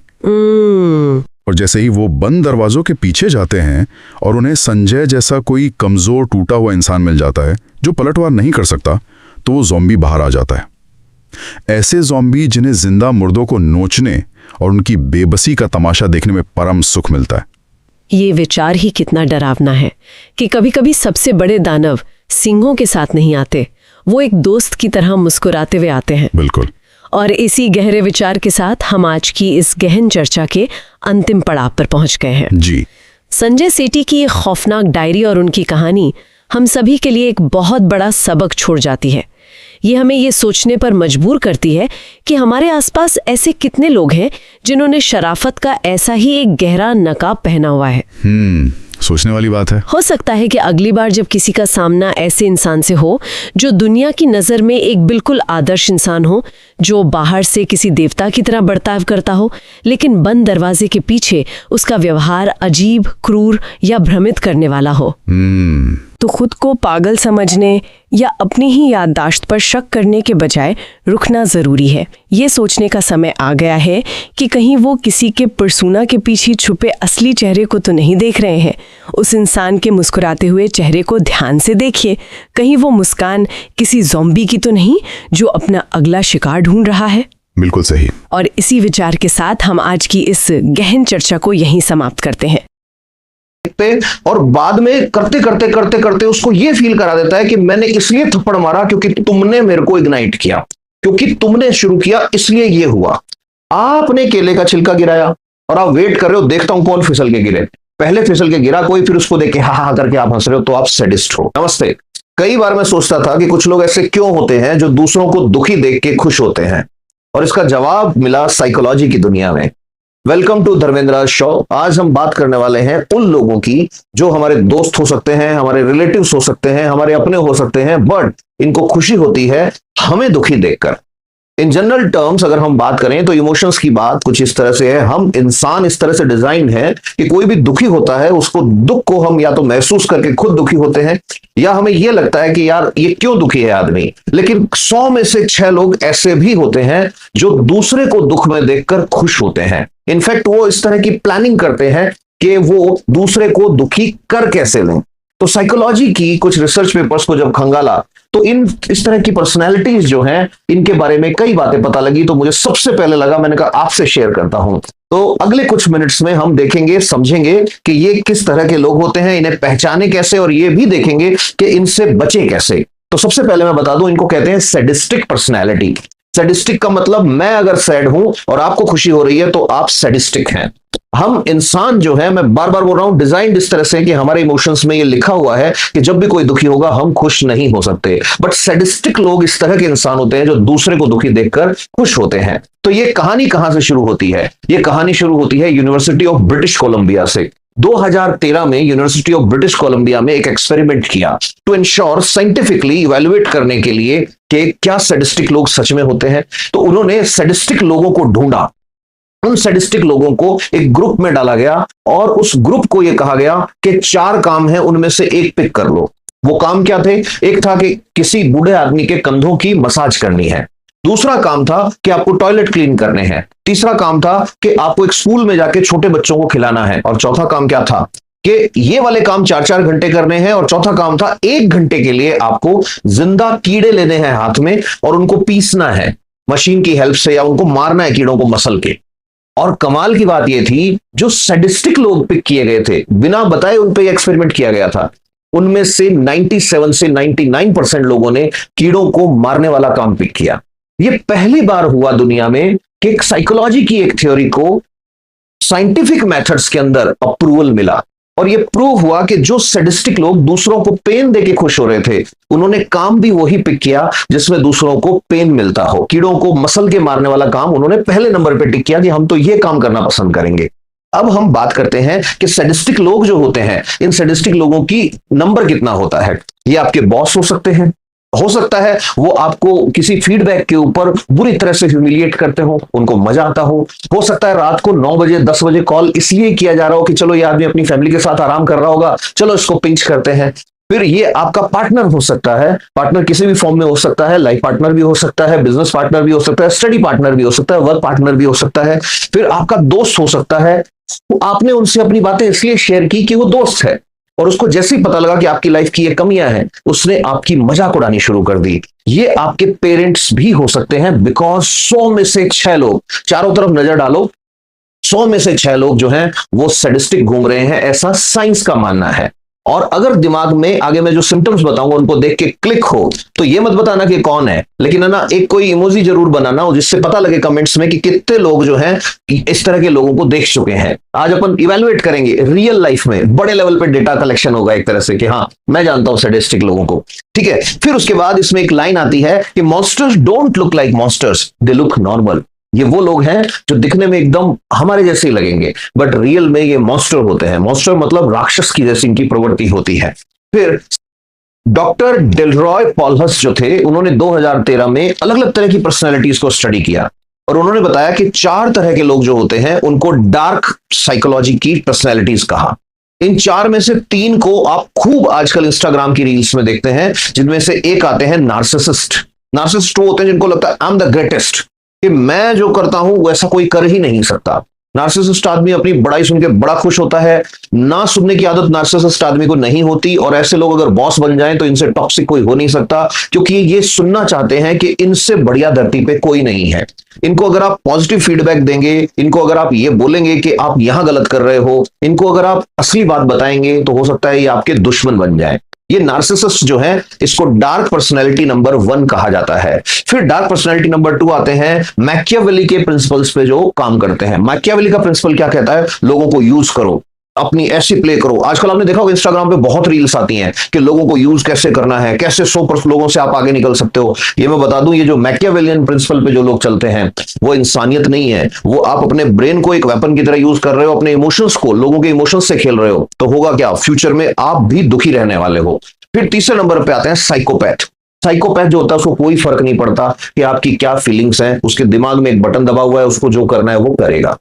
और जैसे ही वो बंद दरवाजों के पीछे जाते हैं और उन्हें संजय जैसा कोई कमजोर टूटा हुआ इंसान मिल जाता है जो पलटवार नहीं कर सकता, तो वो ज़ॉम्बी बाहर आ जाता है। ऐसे ज़ॉम्बी जिन्हें जिंदा मुर्दों को नोचने और उनकी बेबसी का तमाशा देखने में परम सुख मिलता है। ये विचार ही कितना डरावना है कि कभी-कभी सबसे बड़े दानव सिंहों के साथ नहीं आते वो एक दोस्त की तरह मुस्कुराते हुए आते हैं। बिल्कुल। और इसी गहरे विचार के साथ हम आज की इस गहन चर्चा के अंतिम पड़ाव पर पहुंच गए हैं। जी। संजय सेठी की एक खौफनाक डायरी और उनकी कहानी हम सभी के लिए एक बहुत बड़ा सबक छोड़ जाती है। ये हमें ये सोचने पर मजबूर करती है कि हमारे आसपास ऐसे कितने लोग हैं जिन्होंने शराफत का ऐसा ही एक गहरा नकाब पहना हुआ है। सोचने वाली बात है। हो सकता है कि अगली बार जब किसी का सामना ऐसे इंसान से हो जो दुनिया की नज़र में एक बिल्कुल आदर्श इंसान हो, जो बाहर से किसी देवता की तरह बर्ताव करता हो, लेकिन बंद दरवाजे के पीछे उसका व्यवहार अजीब, क्रूर या भ्रमित करने वाला हो, तो खुद को पागल समझने या अपनी ही याददाश्त पर शक करने के बजाय रुकना जरूरी है। ये सोचने का समय आ गया है कि कहीं वो किसी के पर्सोना के पीछे छुपे असली चेहरे को तो नहीं देख रहे हैं। उस इंसान के मुस्कुराते हुए चेहरे को ध्यान से देखिए। कहीं वो मुस्कान किसी ज़ॉम्बी की तो नहीं जो अपना अगला शिकार ढूंढ रहा है। बिल्कुल सही। और इसी विचार के साथ हम आज की इस गहन चर्चा को यहीं समाप्त करते हैं। और बाद में करते उसको ये फील करा देता है कि मैंने इसलिए थप्पड़ मारा क्योंकि तुमने मेरे को इग्नाइट किया, क्योंकि तुमने शुरू किया इसलिए ये हुआ। आपने केले का छिलका गिराया और आप वेट कर रहे हो देखता हूं कौन फिसल के गिरे। पहले फिसल के गिरा कोई, फिर उसको देख के हा करके आप हंस रहे हो, तो आप सैडिस्ट हो। नमस्ते। कई बार मैं सोचता था कि कुछ लोग ऐसे क्यों होते हैं जो दूसरों को दुखी देख के खुश होते हैं, और इसका जवाब मिला साइकोलॉजी की दुनिया में। Welcome to Dharmendra show. आज हम बात करने वाले हैं उन लोगों की जो हमारे दोस्त हो सकते हैं, हमारे रिलेटिव्स हो सकते हैं, हमारे अपने हो सकते हैं, बट इनको खुशी होती है हमें दुखी देखकर। इन जनरल टर्म्स अगर हम बात करें तो इमोशंस की बात कुछ इस तरह से है। हम इंसान इस तरह से डिजाइन है कि कोई भी दुखी होता है उसको दुख को हम या तो महसूस करके खुद दुखी होते हैं, या हमें यह लगता है कि यार ये क्यों दुखी है आदमी। लेकिन 100 में से 6 लोग ऐसे भी होते हैं जो दूसरे को दुख में देखकर खुश होते हैं। इनफैक्ट वो इस तरह की प्लानिंग करते हैं कि वो दूसरे को दुखी कर कैसे लें। तो साइकोलॉजी की कुछ रिसर्च पेपर्स को जब खंगाला तो इस तरह की पर्सनैलिटीज जो हैं इनके बारे में कई बातें पता लगी। तो मुझे सबसे पहले लगा, मैंने कहा आपसे शेयर करता हूं। तो अगले कुछ मिनट्स में हम देखेंगे, समझेंगे कि ये किस तरह के लोग होते हैं, इन्हें पहचाने कैसे, और ये भी देखेंगे कि इनसे बचे कैसे। तो सबसे पहले मैं बता दूं, इनको कहते हैं सैडिस्टिक पर्सनैलिटी। सैडिस्टिक का मतलब मैं अगर सैड हूं और आपको खुशी हो रही है तो आप सैडिस्टिक हैं। हम इंसान जो है, मैं बार बार बोल रहा हूं, डिजाइन इस तरह से कि हमारे इमोशंस में ये लिखा हुआ है कि जब भी कोई दुखी होगा हम खुश नहीं हो सकते। बट सैडिस्टिक लोग इस तरह के इंसान होते हैं जो दूसरे को दुखी देखकर खुश होते हैं। तो ये कहानी कहां से शुरू होती है? ये कहानी शुरू होती है यूनिवर्सिटी ऑफ ब्रिटिश कोलंबिया से। 2013 में यूनिवर्सिटी ऑफ ब्रिटिश कोलंबिया में एक एक्सपेरिमेंट किया टू इंश्योर, साइंटिफिकली इवैल्यूएट करने के लिए कि क्या सैडिस्टिक लोग सच में होते हैं। तो उन्होंने सैडिस्टिक लोगों को ढूंढा, उन सैडिस्टिक लोगों को एक ग्रुप में डाला गया और उस ग्रुप को यह कहा गया कि 4 काम हैं, उनमें से एक पिक कर लो। वो काम क्या थे? एक था कि किसी बूढ़े आदमी के कंधों की मसाज करनी है। दूसरा काम था कि आपको टॉयलेट क्लीन करने हैं। तीसरा काम था कि आपको एक स्कूल में जाके छोटे बच्चों को खिलाना है। और चौथा काम क्या था कि ये वाले काम 4-4 घंटे करने हैं। और चौथा काम था 1 घंटे के लिए आपको जिंदा कीड़े लेने हैं हाथ में और उनको पीसना है मशीन की हेल्प से, या उनको मारना है कीड़ों को मसल के। और कमाल की बात यह थी, जो सैडिस्टिक लोग पिक किए गए थे, बिना बताए उन पे एक्सपेरिमेंट किया गया था, उनमें से 97 से 99% लोगों ने कीड़ों को मारने वाला काम पिक किया। यह पहली बार हुआ दुनिया में कि एक साइकोलॉजी की एक थ्योरी को साइंटिफिक मेथड्स के अंदर अप्रूवल मिला। और यह प्रूव हुआ कि जो सैडिस्टिक लोग दूसरों को पेन देके खुश हो रहे थे, उन्होंने काम भी वही पिक किया जिसमें दूसरों को पेन मिलता हो। कीड़ों को मसल के मारने वाला काम उन्होंने पहले नंबर पे टिक किया कि हम तो ये काम करना पसंद करेंगे। अब हम बात करते हैं कि सैडिस्टिक लोग जो होते हैं, इन सैडिस्टिक लोगों की नंबर कितना होता है। ये आपके बॉस हो सकते हैं, हो सकता है वो आपको किसी फीडबैक के ऊपर बुरी तरह से ह्यूमिलिएट करते हो, उनको मजा आता हो सकता है रात को 9 बजे 10 बजे कॉल इसलिए किया जा रहा हो कि चलो ये आदमी अपनी फैमिली के साथ आराम कर रहा होगा, चलो इसको पिंच करते हैं। फिर ये आपका पार्टनर हो सकता है, पार्टनर किसी भी फॉर्म में हो सकता है, लाइफ पार्टनर भी हो सकता है, बिजनेस पार्टनर भी हो सकता है, स्टडी पार्टनर भी हो सकता है, वर्क पार्टनर भी हो सकता है। फिर आपका दोस्त हो सकता है, आपने उनसे अपनी बातें इसलिए शेयर की कि वो दोस्त है, और उसको जैसे ही पता लगा कि आपकी लाइफ की ये कमियां हैं, उसने आपकी मजाक उड़ानी शुरू कर दी। ये आपके पेरेंट्स भी हो सकते हैं, बिकॉज 100 में से 6 लोग, चारों तरफ नजर डालो, 100 में से 6 लोग जो हैं वो सैडिस्टिक घूम रहे हैं, ऐसा साइंस का मानना है। और अगर दिमाग में आगे मैं जो सिम्टम्स बताऊंगा उनको देख के क्लिक हो, तो ये मत बताना कि कौन है, लेकिन है ना एक कोई इमोजी जरूर बनाना हो जिससे पता लगे कमेंट्स में कि कितने लोग जो हैं इस तरह के लोगों को देख चुके हैं। आज अपन इवेलुएट करेंगे रियल लाइफ में, बड़े लेवल पे डेटा कलेक्शन होगा एक तरह से कि हाँ मैं जानता हूं सैडिस्टिक लोगों को। ठीक है, फिर उसके बाद इसमें एक लाइन आती है कि monsters don't look like monsters, they look normal. ये वो लोग हैं जो दिखने में एकदम हमारे जैसे ही लगेंगे, बट रियल में ये मॉन्स्टर होते हैं। मॉन्स्टर मतलब राक्षस की जैसी इनकी प्रवृत्ति होती है। फिर डॉक्टर डेलरॉय पॉलहस जो थे, उन्होंने 2013 में अलग अलग तरह की पर्सनैलिटीज को स्टडी किया और उन्होंने बताया कि 4 तरह के लोग जो होते हैं उनको डार्क साइकोलॉजी की पर्सनैलिटीज कहा। इन 4 में से 3 को आप खूब आजकल इंस्टाग्राम की रील्स में देखते हैं, जिनमें से एक आते हैं नार्सिसिस्ट। नार्सिसिस्ट वो होते हैं जिनको लगता है आई एम द ग्रेटेस्ट, कि मैं जो करता हूं वैसा कोई कर ही नहीं सकता। नार्सिसिस्ट आदमी अपनी बड़ाई सुन के बड़ा खुश होता है। ना सुनने की आदत नार्सिसिस्ट आदमी को नहीं होती, और ऐसे लोग अगर बॉस बन जाएं तो इनसे टॉक्सिक कोई हो नहीं सकता, क्योंकि ये सुनना चाहते हैं कि इनसे बढ़िया धरती पे कोई नहीं है। इनको अगर आप पॉजिटिव फीडबैक देंगे, इनको अगर आप ये बोलेंगे कि आप यहां गलत कर रहे हो, इनको अगर आप असली बात बताएंगे, तो हो सकता है ये आपके दुश्मन बन जाए। ये नार्सिसिस्ट जो है इसको डार्क पर्सनैलिटी नंबर 1 कहा जाता है। फिर डार्क पर्सनैलिटी नंबर 2 आते हैं मैकियावेली के प्रिंसिपल्स पे जो काम करते हैं। मैकियावेली का प्रिंसिपल क्या कहता है? लोगों को यूज करो, अपनी ऐसी प्ले करो। आजकल आपने देखा होगा इंस्टाग्राम पे बहुत रील्स आती हैं कि लोगों को यूज कैसे करना है, कैसे 100% लोगों से आप आगे निकल सकते हो। ये मैं बता दूं, ये जो मैकियावेलियन प्रिंसिपल पे जो लोग चलते हैं वो इंसानियत नहीं है। वो आप अपने ब्रेन को एक वेपन की तरह यूज कर रहे हो, अपने इमोशंस को, लोगों के इमोशंस से खेल रहे हो, तो होगा क्या, फ्यूचर में आप भी दुखी रहने वाले हो। फिर तीसरे नंबर पे आते हैं साइकोपैथ। साइकोपैथ जो होता है उसको कोई फर्क नहीं पड़ता कि आपकी क्या फीलिंग्स हैं, उसके दिमाग में एक बटन दबा हुआ है, उसको जो करना है वो करेगा।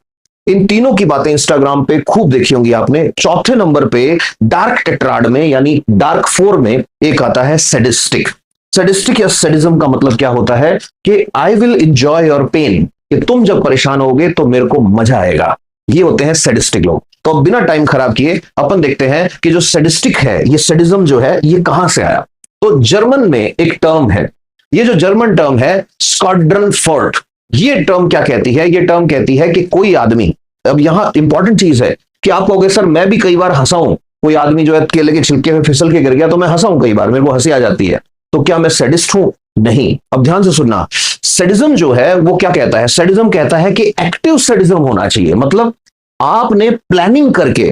इन तीनों की बातें इंस्टाग्राम पे खूब देखी होंगी आपने। चौथे नंबर पे डार्क टेट्राड में यानी डार्क 4 में एक आता है सैडिस्टिक। सैडिस्टिक या सैडिज्म का मतलब क्या होता है कि I will enjoy your pain, कि तुम जब परेशान होगे तो मेरे को मजा आएगा। ये होते हैं सैडिस्टिक लोग। तो अब बिना टाइम खराब किए अपन देखते हैं कि जो सैडिस्टिक है, ये सैडिज्म जो है ये कहां से आया। तो जर्मन में एक टर्म है, ये जो जर्मन टर्म है स्कॉड्रनफर्ट, ये टर्म क्या कहती है? ये टर्म कहती है कि कोई आदमी, अब यहां इंपॉर्टेंट चीज है कि आप कहोगे सर मैं भी कई बार हंसा हूं, कोई आदमी जो है केले के छिलके में फिसल के गिर गया तो मैं हंसा हूं कई बार, मेरे को हंसी आ जाती है, तो क्या मैं सैडिस्ट हूं? नहीं। अब ध्यान से सुनना, सैडिज्म जो है वो क्या कहता है? सैडिज्म कहता है कि एक्टिव सैडिज्म होना चाहिए, मतलब आपने प्लानिंग करके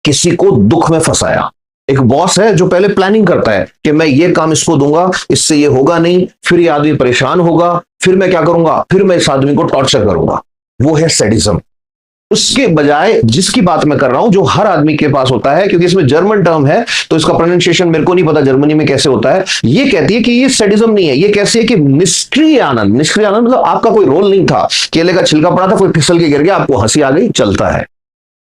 किसी को दुख में फंसाया। एक बॉस है जो पहले प्लानिंग करता है कि मैं ये काम इसको दूंगा, इससे ये होगा नहीं, फिर ये आदमी परेशान होगा, फिर मैं क्या करूंगा, फिर मैं इस आदमी को टॉर्चर करूंगा, वो है सैडिज्म। उसके बजाय जिसकी बात मैं कर रहा हूं, जो हर आदमी के पास होता है, क्योंकि इसमें जर्मन टर्म है तो इसका प्रोनाउंसिएशन मेरे को नहीं पता जर्मनी में कैसे होता है, ये कहती है कि ये सैडिज्म नहीं है, ये कैसे है कि निष्क्रिय आनंद। निष्क्रिय आनंद मतलब आपका कोई रोल नहीं था, केले का छिलका पड़ा था, कोई फिसल के गिर गया, आपको हंसी आ गई, चलता है।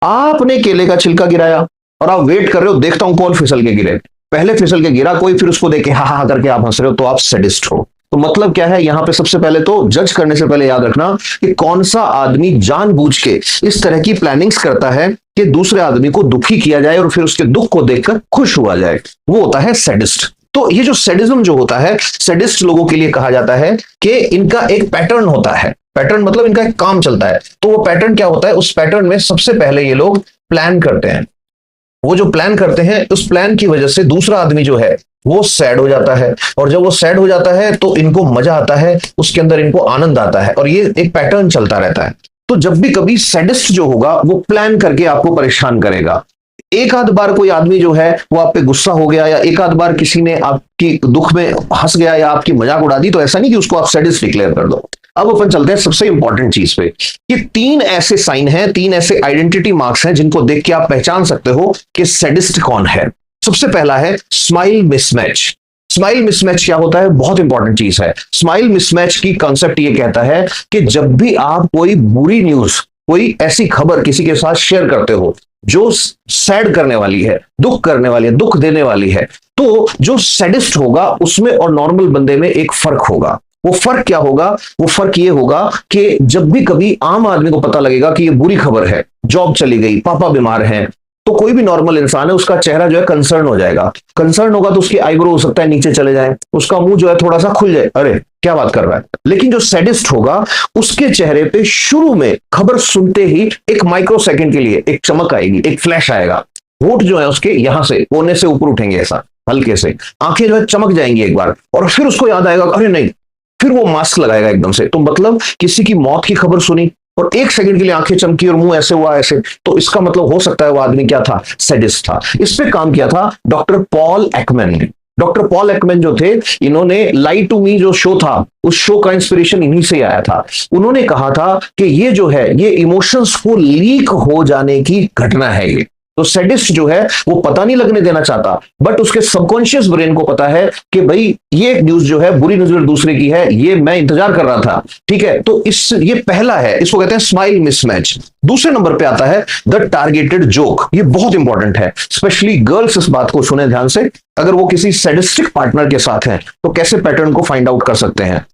आपने केले का छिलका गिराया और आप वेट कर रहे हो, देखता हूं कौन फिसल के गिरे, पहले फिसल के गिरा कोई, फिर उसको देख के हा हा करके आप हंस रहे हो, तो आप सैडिस्ट हो। तो मतलब क्या है यहां पे? सबसे पहले तो जज करने से पहले याद रखना कि कौन सा आदमी जानबूझ के इस तरह की प्लानिंग्स करता है कि दूसरे आदमी को दुखी किया जाए और फिर उसके दुख को देखकर खुश हुआ जाए, वो होता है सैडिस्ट। तो ये जो सैडिज्म जो होता है, सैडिस्ट लोगों के लिए कहा जाता है कि इनका एक पैटर्न होता है। पैटर्न मतलब इनका एक काम चलता है। तो वो पैटर्न क्या होता है? उस पैटर्न में सबसे पहले ये लोग प्लान करते हैं। वो जो प्लान करते हैं, उस प्लान की वजह से दूसरा आदमी जो है वो सैड हो जाता है, और जब वो सैड हो जाता है तो इनको मजा आता है, उसके अंदर इनको आनंद आता है, और ये एक पैटर्न चलता रहता है। तो जब भी कभी सैडिस्ट जो होगा वो प्लान करके आपको परेशान करेगा। एक आध बार कोई आदमी जो है वो आप पे गुस्सा हो गया, या एक आध बार किसी ने आपकी दुख में हंस गया या आपकी मजाक उड़ा दी, तो ऐसा नहीं कि उसको आप सैडिस्ट डिक्लेयर कर दो। अब अपन चलते हैं सबसे इंपॉर्टेंट चीज पे। ये 3 ऐसे साइन हैं, 3 ऐसे आइडेंटिटी मार्क्स हैं जिनको देख के आप पहचान सकते हो कि सैडिस्ट कौन है। सबसे पहला है स्माइल मिसमैच। स्माइल मिसमैच क्या होता है? बहुत इंपॉर्टेंट चीज है। स्माइल मिसमैच की कॉन्सेप्ट ये कहता है कि जब भी आप कोई बुरी न्यूज, कोई ऐसी खबर किसी के साथ शेयर करते हो जो सैड करने वाली है, दुख करने वाली है, दुख देने वाली है, तो जो सैडिस्ट होगा उसमें और नॉर्मल बंदे में एक फर्क होगा। वो फर्क क्या होगा? वो फर्क ये होगा कि जब भी कभी आम आदमी को पता लगेगा कि ये बुरी खबर है, जॉब चली गई, पापा बीमार हैं, तो कोई भी नॉर्मल इंसान है उसका चेहरा जो है कंसर्न हो जाएगा। कंसर्न होगा तो उसकी आईब्रो हो सकता है नीचे चले जाए, उसका मुंह जो है थोड़ा सा खुल जाए, अरे क्या बात कर रहा है। लेकिन जो सैडिस्ट होगा उसके चेहरे पे शुरू में खबर सुनते ही एक माइक्रो सेकंड के लिए एक चमक आएगी, एक फ्लैश आएगा, होंठ जो है उसके यहां से कोने से ऊपर उठेंगे ऐसा हल्के से, आंखें जो है चमक जाएंगी एक बार, और फिर उसको याद आएगा अरे नहीं, फिर वो मास्क लगाएगा एकदम से। तो मतलब किसी की मौत की खबर सुनी और 1 सेकंड के लिए आंखें चमकी और मुंह ऐसे हुआ ऐसे, तो इसका मतलब हो सकता है वो आदमी क्या था, सैडिस्ट था। इस पे काम किया था डॉक्टर पॉल एकमैन ने। डॉक्टर पॉल एकमैन जो थे, इन्होंने लाई टू मी जो शो था, उस शो का इंस्पिरेशन इन्हीं से आया था। उन्होंने कहा था कि ये जो है ये इमोशंस को लीक हो जाने की घटना है। ये तो सैडिस्ट जो है वो पता नहीं लगने देना चाहता, बट उसके सबकॉन्शियस ब्रेन को पता है कि भाई ये न्यूज जो है बुरी नजर दूसरे की है, ये मैं इंतजार कर रहा था, ठीक है। तो ये पहला है, इसको कहते हैं स्माइल मिसमैच। दूसरे नंबर पे आता है द टारगेटेड जोक। ये बहुत इंपॉर्टेंट है, स्पेशली गर्ल्स इस बात को सुने ध्यान से। अगर वो किसी सैडिस्टिक पार्टनर के साथ हैं तो कैसे पैटर्न को फाइंड आउट कर सकते हैं।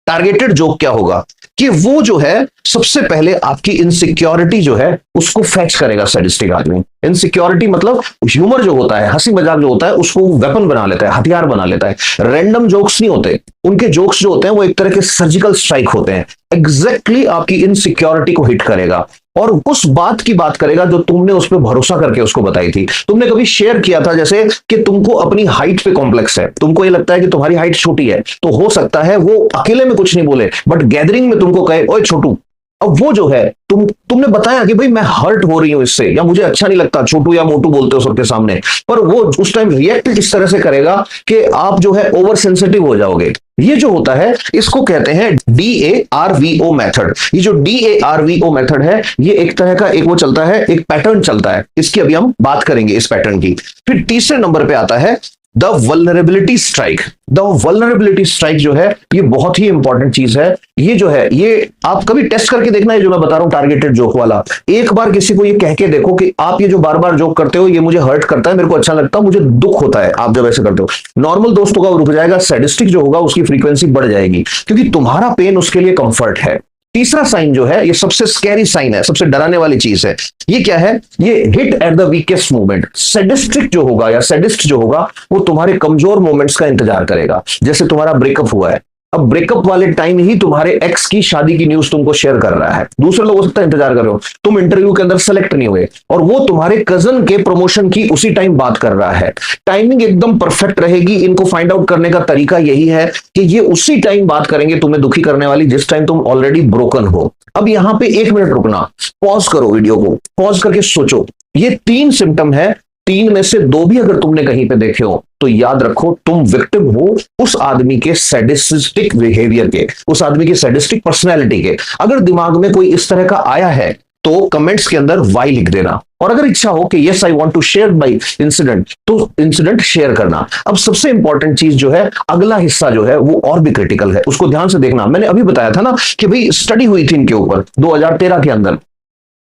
टारगेटेड जोक क्या होगा कि वो जो है सबसे पहले आपकी इनसिक्योरिटी जो है उसको फैच करेगा सैडिस्टिक आदमी। इनसिक्योरिटी मतलब ह्यूमर जो होता है, हंसी मजाक जो होता है, उसको वेपन बना लेता है, हथियार बना लेता है। रैंडम जोक्स नहीं होते, उनके जोक्स जो होते हैं वो एक तरह के सर्जिकल स्ट्राइक होते हैं। एग्जैक्टली आपकी इनसिक्योरिटी को हिट करेगा और उस बात की बात करेगा जो तुमने उस पर भरोसा करके उसको बताई थी। तुमने कभी शेयर किया था जैसे कि तुमको अपनी हाइट पे कॉम्प्लेक्स है, तुमको ये लगता है कि तुम्हारी हाइट छोटी है, तो हो सकता है वो अकेले में कुछ नहीं बोले बट गैदरिंग में तुमको कहे ओए छोटू। अब वो जो है तुमने बताया कि भाई मैं हर्ट हो रही हूं इससे, या मुझे अच्छा नहीं लगता छोटू या मोटू बोलते हो सबके सामने, पर वो उस टाइम रिएक्ट इस तरह से करेगा कि आप जो है ओवर सेंसिटिव हो जाओगे। ये जो होता है इसको कहते हैं DARVO मेथड। ये जो DARVO मेथड है ये एक तरह का एक वो चलता है, एक पैटर्न चलता है, इसकी अभी हम बात करेंगे इस पैटर्न की। फिर तीसरे नंबर पे आता है the vulnerability strike. The vulnerability strike जो है ये बहुत ही इंपॉर्टेंट चीज है। ये जो है ये आप कभी टेस्ट करके देखना है जो मैं बता रहा हूं टारगेटेड जोक वाला। एक बार किसी को ये कह के देखो कि आप ये जो बार बार जोक करते हो ये मुझे हर्ट करता है, मेरे को अच्छा लगता है, मुझे दुख होता है आप जब ऐसे करते हो। नॉर्मल दोस्तों का वो रुक जाएगा, सैडिस्टिक जो होगा उसकी फ्रीक्वेंसी बढ़ जाएगी क्योंकि तुम्हारा पेन उसके लिए कंफर्ट है। तीसरा साइन जो है ये सबसे स्कैरी साइन है, सबसे डराने वाली चीज है। ये क्या है? ये hit at the weakest moment. Sadistic जो होगा या सैडिस्ट जो होगा वो तुम्हारे कमजोर मोमेंट्स का इंतजार करेगा। जैसे तुम्हारा ब्रेकअप हुआ है, अब ब्रेकअप वाले टाइम ही तुम्हारे एक्स की शादी की न्यूज तुमको शेयर कर रहा है, दूसरे लोग हो सकता है इंतजार कर रहे हो, तुम इंटरव्यू के अंदर सेलेक्ट नहीं हुए और वो तुम्हारे कजन के प्रमोशन की उसी टाइम बात कर रहा है। टाइमिंग एकदम परफेक्ट रहेगी। इनको फाइंड आउट करने का तरीका यही है कि ये उसी टाइम बात करेंगे तुम्हें दुखी करने वाली जिस टाइम तुम ऑलरेडी ब्रोकन हो। अब यहां पे 1 मिनट रुकना, पॉज करो, वीडियो को पॉज करके सोचो। ये 3 सिम्टम है, 3 में से 2 भी अगर तुमने कहीं पे देखे हो तो याद रखो तुम विक्टिम हो उस आदमी के सैडिस्टिक बिहेवियर के, उस आदमी की सैडिस्टिक पर्सनैलिटी के। अगर दिमाग में कोई इस तरह का आया है तो कमेंट्स के अंदर वाई लिख देना, और अगर इच्छा हो कि yes I want to share my incident तो इंसिडेंट शेयर करना। अब सबसे इंपॉर्टेंट चीज जो है, अगला हिस्सा जो है वो और भी क्रिटिकल है, उसको ध्यान से देखना। मैंने अभी बताया था ना कि भाई स्टडी हुई थी इनके ऊपर 2013 के अंदर।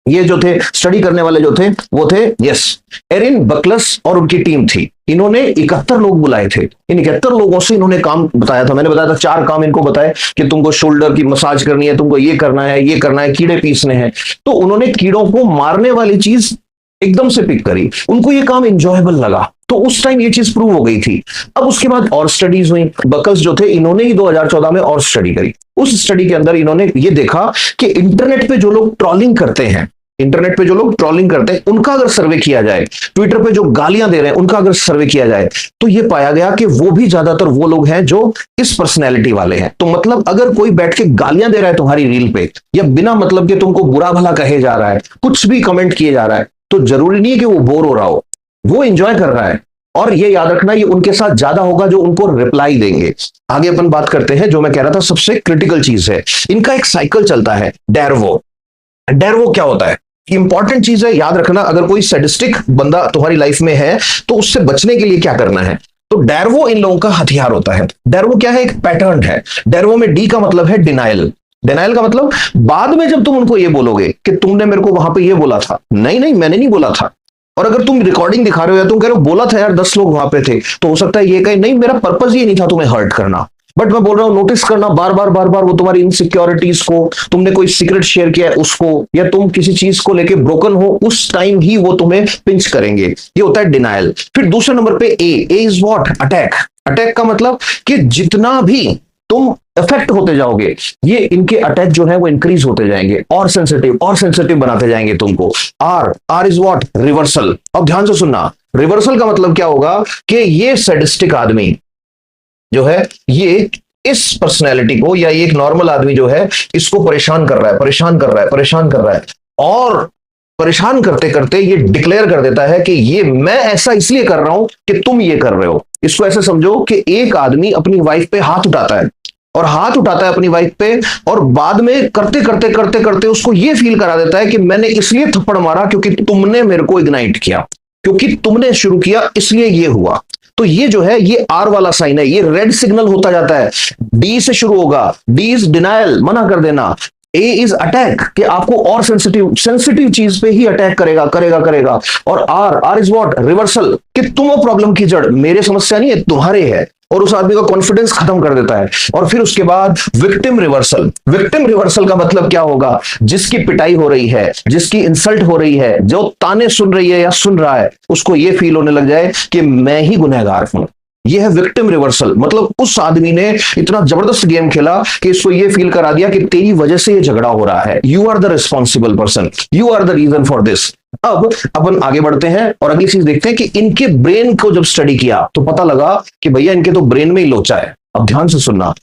ये जो थे स्टडी करने वाले जो थे वो थे एरिन बकलस और उनकी टीम थी। इन्होंने 71 लोग बुलाए थे। इन 71 लोगों से इन्होंने काम बताया था। मैंने बताया था 4 काम इनको बताए कि तुमको शोल्डर की मसाज करनी है, तुमको ये करना है, ये करना है, कीड़े पीसने हैं। तो उन्होंने कीड़ों को मारने वाली चीज एकदम से पिक करी, उनको ये काम इंजॉयबल लगा, तो उस टाइम ये चीज प्रूव हो गई थी। अब उसके बाद और स्टडीज हुई। बकल्स जो थे इन्होंने ही 2014 में और स्टडी करी। उस स्टडी के अंदर इन्होंने ये देखा कि इंटरनेट पे जो लोग ट्रोलिंग करते हैं, इंटरनेट पे जो लोग ट्रोलिंग करते हैं उनका अगर सर्वे किया जाए, ट्विटर पे जो गालियां दे रहे हैं उनका अगर सर्वे किया जाए तो ये पाया गया कि वो भी ज्यादातर वो लोग हैं जो इस पर्सनैलिटी वाले हैं। तो मतलब अगर कोई बैठ के गालियां दे रहा है तुम्हारी रील पे या बिना मतलब के तुमको बुरा भला कहे जा रहा है, कुछ भी कमेंट किए जा रहा है, तो जरूरी नहीं है कि वो बोर हो रहा हो, वो एंजॉय कर रहा है। और ये याद रखना ये उनके साथ ज्यादा होगा जो उनको रिप्लाई देंगे। आगे अपन बात करते हैं, जो मैं कह रहा था सबसे क्रिटिकल चीज है, इनका एक साइकिल चलता है, डैरवो। डैरवो क्या होता है? इंपॉर्टेंट चीज है, याद रखना। अगर कोई सैडिस्टिक बंदा तुम्हारी लाइफ में है तो उससे बचने के लिए क्या करना है? तो डैरवो इन लोगों का हथियार होता है। डैरवो क्या है? एक पैटर्न है। डैरवो में डी का मतलब है डिनाइल। डिनाइल का मतलब बाद में जब तुम उनको ये बोलोगे कि तुमने मेरे को वहां पे ये बोला था, नहीं नहीं मैंने नहीं बोला था, और अगर तुम रिकॉर्डिंग दिखा रहे हो या तुम कह रहे हो बोला था यार 10 लोग वहां पे थे, तो हो सकता है ये कहे नहीं मेरा पर्पज ये नहीं था तुम्हें हर्ट करना, बट मैं बोल रहा हूं नोटिस करना बार बार वो तुम्हारी इनसिक्योरिटीज को, तुमने कोई सीक्रेट शेयर किया है उसको, या तुम किसी चीज को लेके ब्रोकन हो, उस टाइम ही वो तुम्हें पिंच करेंगे। ये होता है डिनाइल। फिर दूसरे नंबर पे ए इज व्हाट? अटैक। अटैक का मतलब कि जितना भी तुम इफेक्ट होते जाओगे, ये इनके अटैक जो है वो इंक्रीज होते जाएंगे और सेंसिटिव बनाते जाएंगे तुमको। Are is what? रिवर्सल। अब ध्यान से सुनना, रिवर्सल का मतलब क्या होगा कि ये सैडिस्टिक आदमी जो है ये इस पर्सनैलिटी को, या ये एक नॉर्मल आदमी जो है इसको परेशान कर रहा है और परेशान करते करते ये डिक्लेयर कर देता है कि ये मैं ऐसा इसलिए कर रहा हूं कि तुम ये कर रहे हो। इसको ऐसे समझो कि एक आदमी अपनी वाइफ पे हाथ उठाता है अपनी वाइफ पे, और बाद में करते उसको ये फील करा देता है कि मैंने इसलिए थप्पड़ मारा क्योंकि तुमने मेरे को इग्नाइट किया, क्योंकि तुमने शुरू किया इसलिए ये हुआ। तो ये जो है ये आर वाला साइन है, ये रेड सिग्नल होता जाता है। डी से शुरू होगा, डी इज डिनायल, मना कर देना। ए इज अटैक, कि आपको और सेंसिटिव चीज पे ही अटैक करेगा। और आर इज व्हाट? रिवर्सल, कि तुम प्रॉब्लम की जड़ मेरे समस्या नहीं है, तुम्हारे है, और उस आदमी का कॉन्फिडेंस खत्म कर देता है। और फिर उसके बाद विक्टिम रिवर्सल का मतलब क्या होगा? जिसकी पिटाई हो रही है, जिसकी इंसल्ट हो रही है, जो ताने सुन रही है या सुन रहा है, उसको ये फील होने लग जाए कि मैं ही गुनहगार हूं। यह है विक्टिम रिवर्सल। मतलब उस आदमी ने इतना जबरदस्त गेम खेला कि इसको यह फील करा दिया कि तेरी वजह से ये झगड़ा हो रहा है, you are the responsible person, you are the reason for this. अब अपन आगे बढ़ते हैं और अगली चीज देखते हैं कि इनके ब्रेन को जब स्टडी किया तो पता लगा कि भैया इनके तो ब्रेन में ही लोचा है। अब ध्यान से सुनना,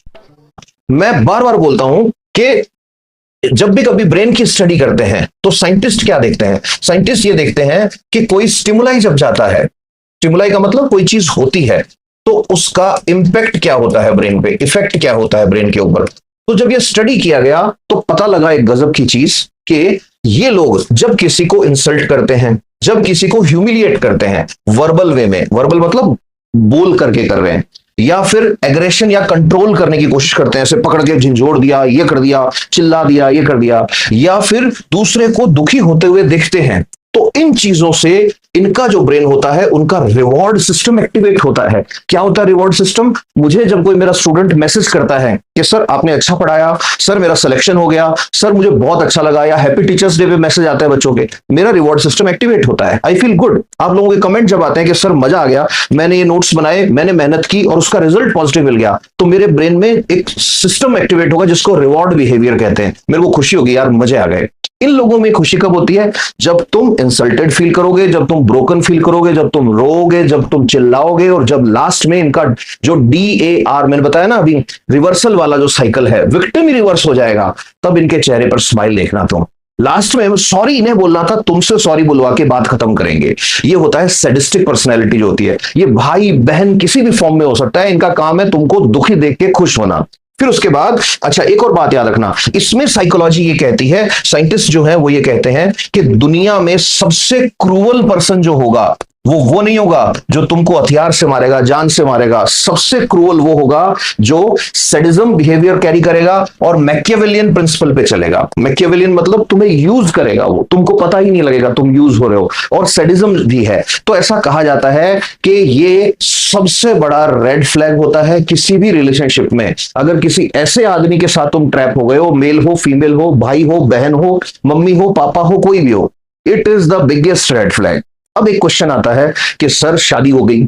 मैं बार बार बोलता हूं कि जब भी कभी ब्रेन की स्टडी करते हैं तो साइंटिस्ट क्या देखते हैं? साइंटिस्ट ये देखते हैं कि कोई स्टिमुलाई जब जाता है, स्टिमुलाई का मतलब कोई चीज होती है तो उसका इंपैक्ट क्या होता है ब्रेन पे, इफेक्ट क्या होता है ब्रेन के ऊपर। तो जब ये स्टडी किया गया तो पता लगा एक गजब की चीज कि ये लोग जब किसी को इंसल्ट करते हैं, जब किसी को ह्यूमिलिएट करते हैं वर्बल वे में, वर्बल मतलब बोल करके कर रहे हैं, या फिर एग्रेशन या कंट्रोल करने की कोशिश करते हैं, ऐसे पकड़ के झिंझोड़ दिया, ये कर दिया, चिल्ला दिया, ये कर दिया, या फिर दूसरे को दुखी होते हुए देखते हैं, तो इन चीजों से इनका जो ब्रेन होता है उनका रिवॉर्ड सिस्टम एक्टिवेट होता है। क्या होता है रिवॉर्ड सिस्टम? मुझे जब कोई मेरा स्टूडेंट मैसेज करता है कि सर आपने अच्छा पढ़ाया, सर मेरा सिलेक्शन हो गया, सर मुझे बहुत अच्छा लगा, या हैप्पी टीचर्स डे पे मैसेज आता है बच्चों के, मेरा रिवॉर्ड सिस्टम एक्टिवेट होता है, आई फील गुड। आप लोगों के कमेंट जब आते हैं कि सर मजा आ गया, मैंने ये नोट्स बनाए, मैंने मेहनत की और उसका रिजल्ट पॉजिटिव मिल गया, तो मेरे ब्रेन में एक सिस्टम एक्टिवेट होगा जिसको रिवॉर्ड बिहेवियर कहते हैं। मेरे को खुशी होगी, यार मजे आ गए। इन लोगों में खुशी कब होती है? जब तुम इंसल्टेड फील करोगे, जब तुम ब्रोकन फील करोगे, जब तुम रोओगे, जब तुम चिल्लाओगे, और जब लास्ट में इनका जो DAR मैंने बताया ना अभी, रिवर्सल वाला जो साइकिल है, विक्टिम रिवर्स हो जाएगा, तब इनके चेहरे पर स्माइल देखना। तुम लास्ट में सॉरी इन्हें बोलना था, तुमसे सॉरी बुलवा के बात खत्म करेंगे। ये होता है सैडिस्टिक पर्सनैलिटी जो होती है। ये भाई बहन किसी भी फॉर्म में हो सकता है, इनका काम है तुमको दुखी देख के खुश होना। फिर उसके बाद अच्छा एक और बात याद रखना, इसमें साइकोलॉजी ये कहती है, साइंटिस्ट जो है वो ये कहते हैं कि दुनिया में सबसे क्रूअल पर्सन जो होगा वो नहीं होगा जो तुमको हथियार से मारेगा, जान से मारेगा। सबसे क्रूअल वो होगा जो सैडिज्म बिहेवियर कैरी करेगा और मैकियावेलियन प्रिंसिपल पे चलेगा। मैकियावेलियन मतलब तुम्हें यूज करेगा, वो तुमको पता ही नहीं लगेगा तुम यूज हो रहे हो, और सैडिज्म भी है। तो ऐसा कहा जाता है कि ये सबसे बड़ा रेड फ्लैग होता है किसी भी रिलेशनशिप में। अगर किसी ऐसे आदमी के साथ तुम ट्रैप हो गए हो, मेल हो, फीमेल हो, भाई हो, बहन हो, मम्मी हो, पापा हो, कोई भी हो, it is the biggest red flag. अब एक क्वेश्चन आता है कि सर शादी हो गई,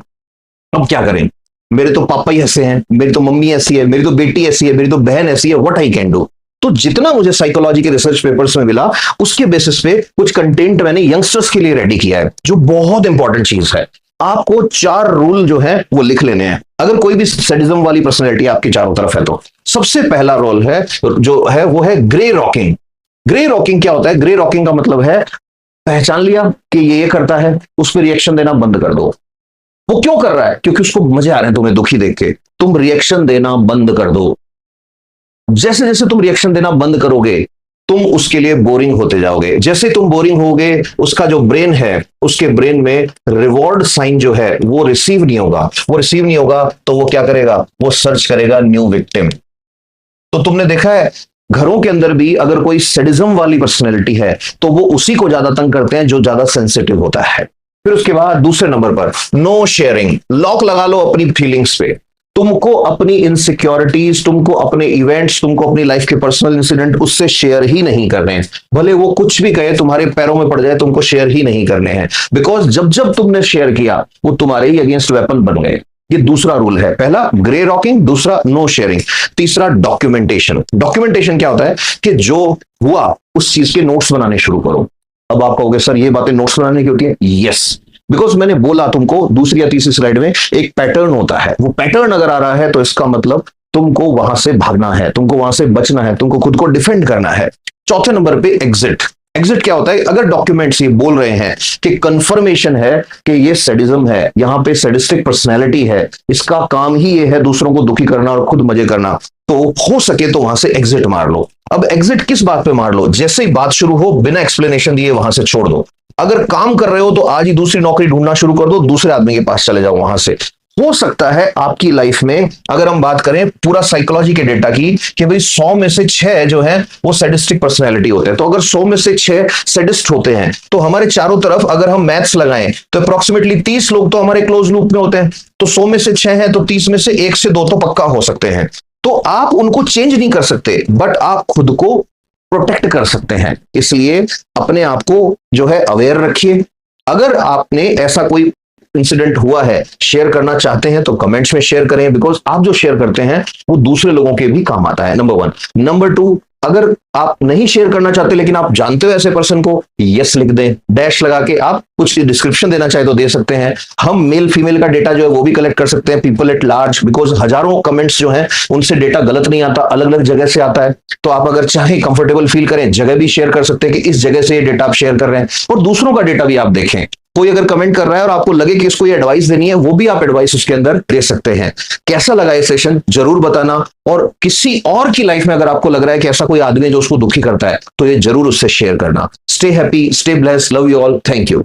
अब क्या करें? मेरे तो पापा ही ऐसे हैं, मेरी तो मम्मी ऐसी है, मेरी तो बेटी ऐसी है, मेरी तो बहन ऐसी है, व्हाट आई कैन डू? तो जितना मुझे साइकोलॉजी के रिसर्च पेपर्स में मिला उसके बेसिस पे कुछ कंटेंट मैंने यंगस्टर्स के लिए रेडी किया है, जो बहुत इंपॉर्टेंट चीज है। आपको 4 रूल जो है वो लिख लेने हैं अगर कोई भी सैडिज्म वाली पर्सनैलिटी आपके चारों तरफ है तो। सबसे पहला रोल है जो है वो है ग्रे रॉकिंग। ग्रे रॉकिंग क्या होता है? ग्रे रॉकिंग का मतलब है पहचान लिया कि ये करता है, उस पर रिएक्शन देना बंद कर दो। वो क्यों कर रहा है? क्योंकि उसको मजे आ रहे हैं तुम्हें दुखी देख के, तुम रिएक्शन देना बंद कर दो। जैसे जैसे तुम रिएक्शन देना बंद करोगे तुम उसके लिए बोरिंग होते जाओगे। जैसे तुम बोरिंग होगे उसका जो ब्रेन है उसके ब्रेन में रिवॉर्ड साइन जो है वो रिसीव नहीं होगा। वो रिसीव नहीं होगा तो वो क्या करेगा? वो सर्च करेगा न्यू विक्टिम। तो तुमने देखा है घरों के अंदर भी अगर कोई सैडिज्म वाली पर्सनैलिटी है तो वो उसी को ज्यादा तंग करते हैं जो ज्यादा सेंसिटिव होता है। फिर उसके बाद दूसरे नंबर पर नो शेयरिंग। लॉक लगा लो अपनी फीलिंग्स पे। तुमको अपनी इनसिक्योरिटीज, तुमको अपने इवेंट्स, तुमको अपनी लाइफ के पर्सनल इंसिडेंट उससे शेयर ही नहीं करने हैं। भले वो कुछ भी कहे तुम्हारे पैरों में पड़ जाए, तुमको शेयर ही नहीं करने हैं। बिकॉज जब जब तुमने शेयर किया वो तुम्हारे ही अगेंस्ट वेपन बन गए। ये दूसरा रूल है। पहला ग्रे रॉकिंग, दूसरा नो शेयरिंग, तीसरा डॉक्यूमेंटेशन। डॉक्यूमेंटेशन क्या होता है कि जो हुआ उस चीज के नोट्स बनाने शुरू करो। अब आप कहोगे सर ये बातें नोट्स बनाने की होती है? यस, बिकॉज मैंने बोला तुमको दूसरी या तीसरी स्लाइड में एक पैटर्न होता है। वो पैटर्न अगर आ रहा है तो इसका मतलब तुमको वहां से भागना है, तुमको वहां से बचना है, तुमको खुद को डिफेंड करना है। चौथे नंबर पे एग्जिट। एग्जिट क्या होता है? अगर डॉक्यूमेंट्स ये बोल रहे हैं कि कंफर्मेशन है कि ये सैडिज्म है, यहाँ पे सैडिस्टिक पर्सनैलिटी है, इसका काम ही ये है दूसरों को दुखी करना और खुद मजे करना, तो हो सके तो वहां से एग्जिट मार लो। अब एग्जिट किस बात पे मार लो? जैसे ही बात शुरू हो बिना एक्सप्लेनेशन दिए वहां से छोड़ दो। अगर काम कर रहे हो तो आज ही दूसरी नौकरी ढूंढना शुरू कर दो, दूसरे आदमी के पास चले जाओ वहां से। हो सकता है आपकी लाइफ में, अगर हम बात करें पूरा साइकोलॉजी के डेटा की, कि भाई 100 में से 6 जो है वो सैडिस्टिक पर्सनैलिटी होते हैं। तो अगर 100 में से 6 सैडिस्ट होते हैं तो हमारे चारों तरफ अगर हम मैथ्स लगाएं तो अप्रोक्सीमेटली 30 लोग तो हमारे क्लोज लूप में होते हैं। तो 100 में से 6 हैं तो 30 में से 1 से 2 तो पक्का हो सकते हैं। तो आप उनको चेंज नहीं कर सकते, बट आप खुद को प्रोटेक्ट कर सकते हैं। इसलिए अपने आप को जो है अवेयर रखिए। अगर आपने ऐसा कोई इंसिडेंट हुआ है, शेयर करना चाहते हैं तो कमेंट्स में शेयर करें, बिकॉज आप जो शेयर करते हैं वो दूसरे लोगों के भी काम आता है, नंबर 1। नंबर 2, अगर आप नहीं शेयर करना चाहते लेकिन आप जानते हो ऐसे पर्सन को, यस लिख दें, डैश लगा के। आप कुछ डिस्क्रिप्शन देना चाहे तो दे सकते हैं। हम मेल फीमेल का डेटा जो है वो भी कलेक्ट कर सकते हैं, पीपल एट लार्ज, बिकॉज हजारों कमेंट्स जो हैं उनसे डेटा गलत नहीं आता, अलग अलग जगह से आता है। तो आप अगर चाहें, कंफर्टेबल फील करें, जगह भी शेयर कर सकते हैं कि इस जगह से ये डेटा आप शेयर कर रहे हैं, और दूसरों का डेटा भी आप देखें। कोई अगर कमेंट कर रहा है और आपको लगे कि इसको ये एडवाइस देनी है, वो भी आप एडवाइस उसके अंदर दे सकते हैं। कैसा लगा ये सेशन जरूर बताना, और किसी और की लाइफ में अगर आपको लग रहा है कि ऐसा कोई आदमी है जो उसको दुखी करता है तो ये जरूर उससे शेयर करना। Stay happy, stay blessed, love you all, thank you.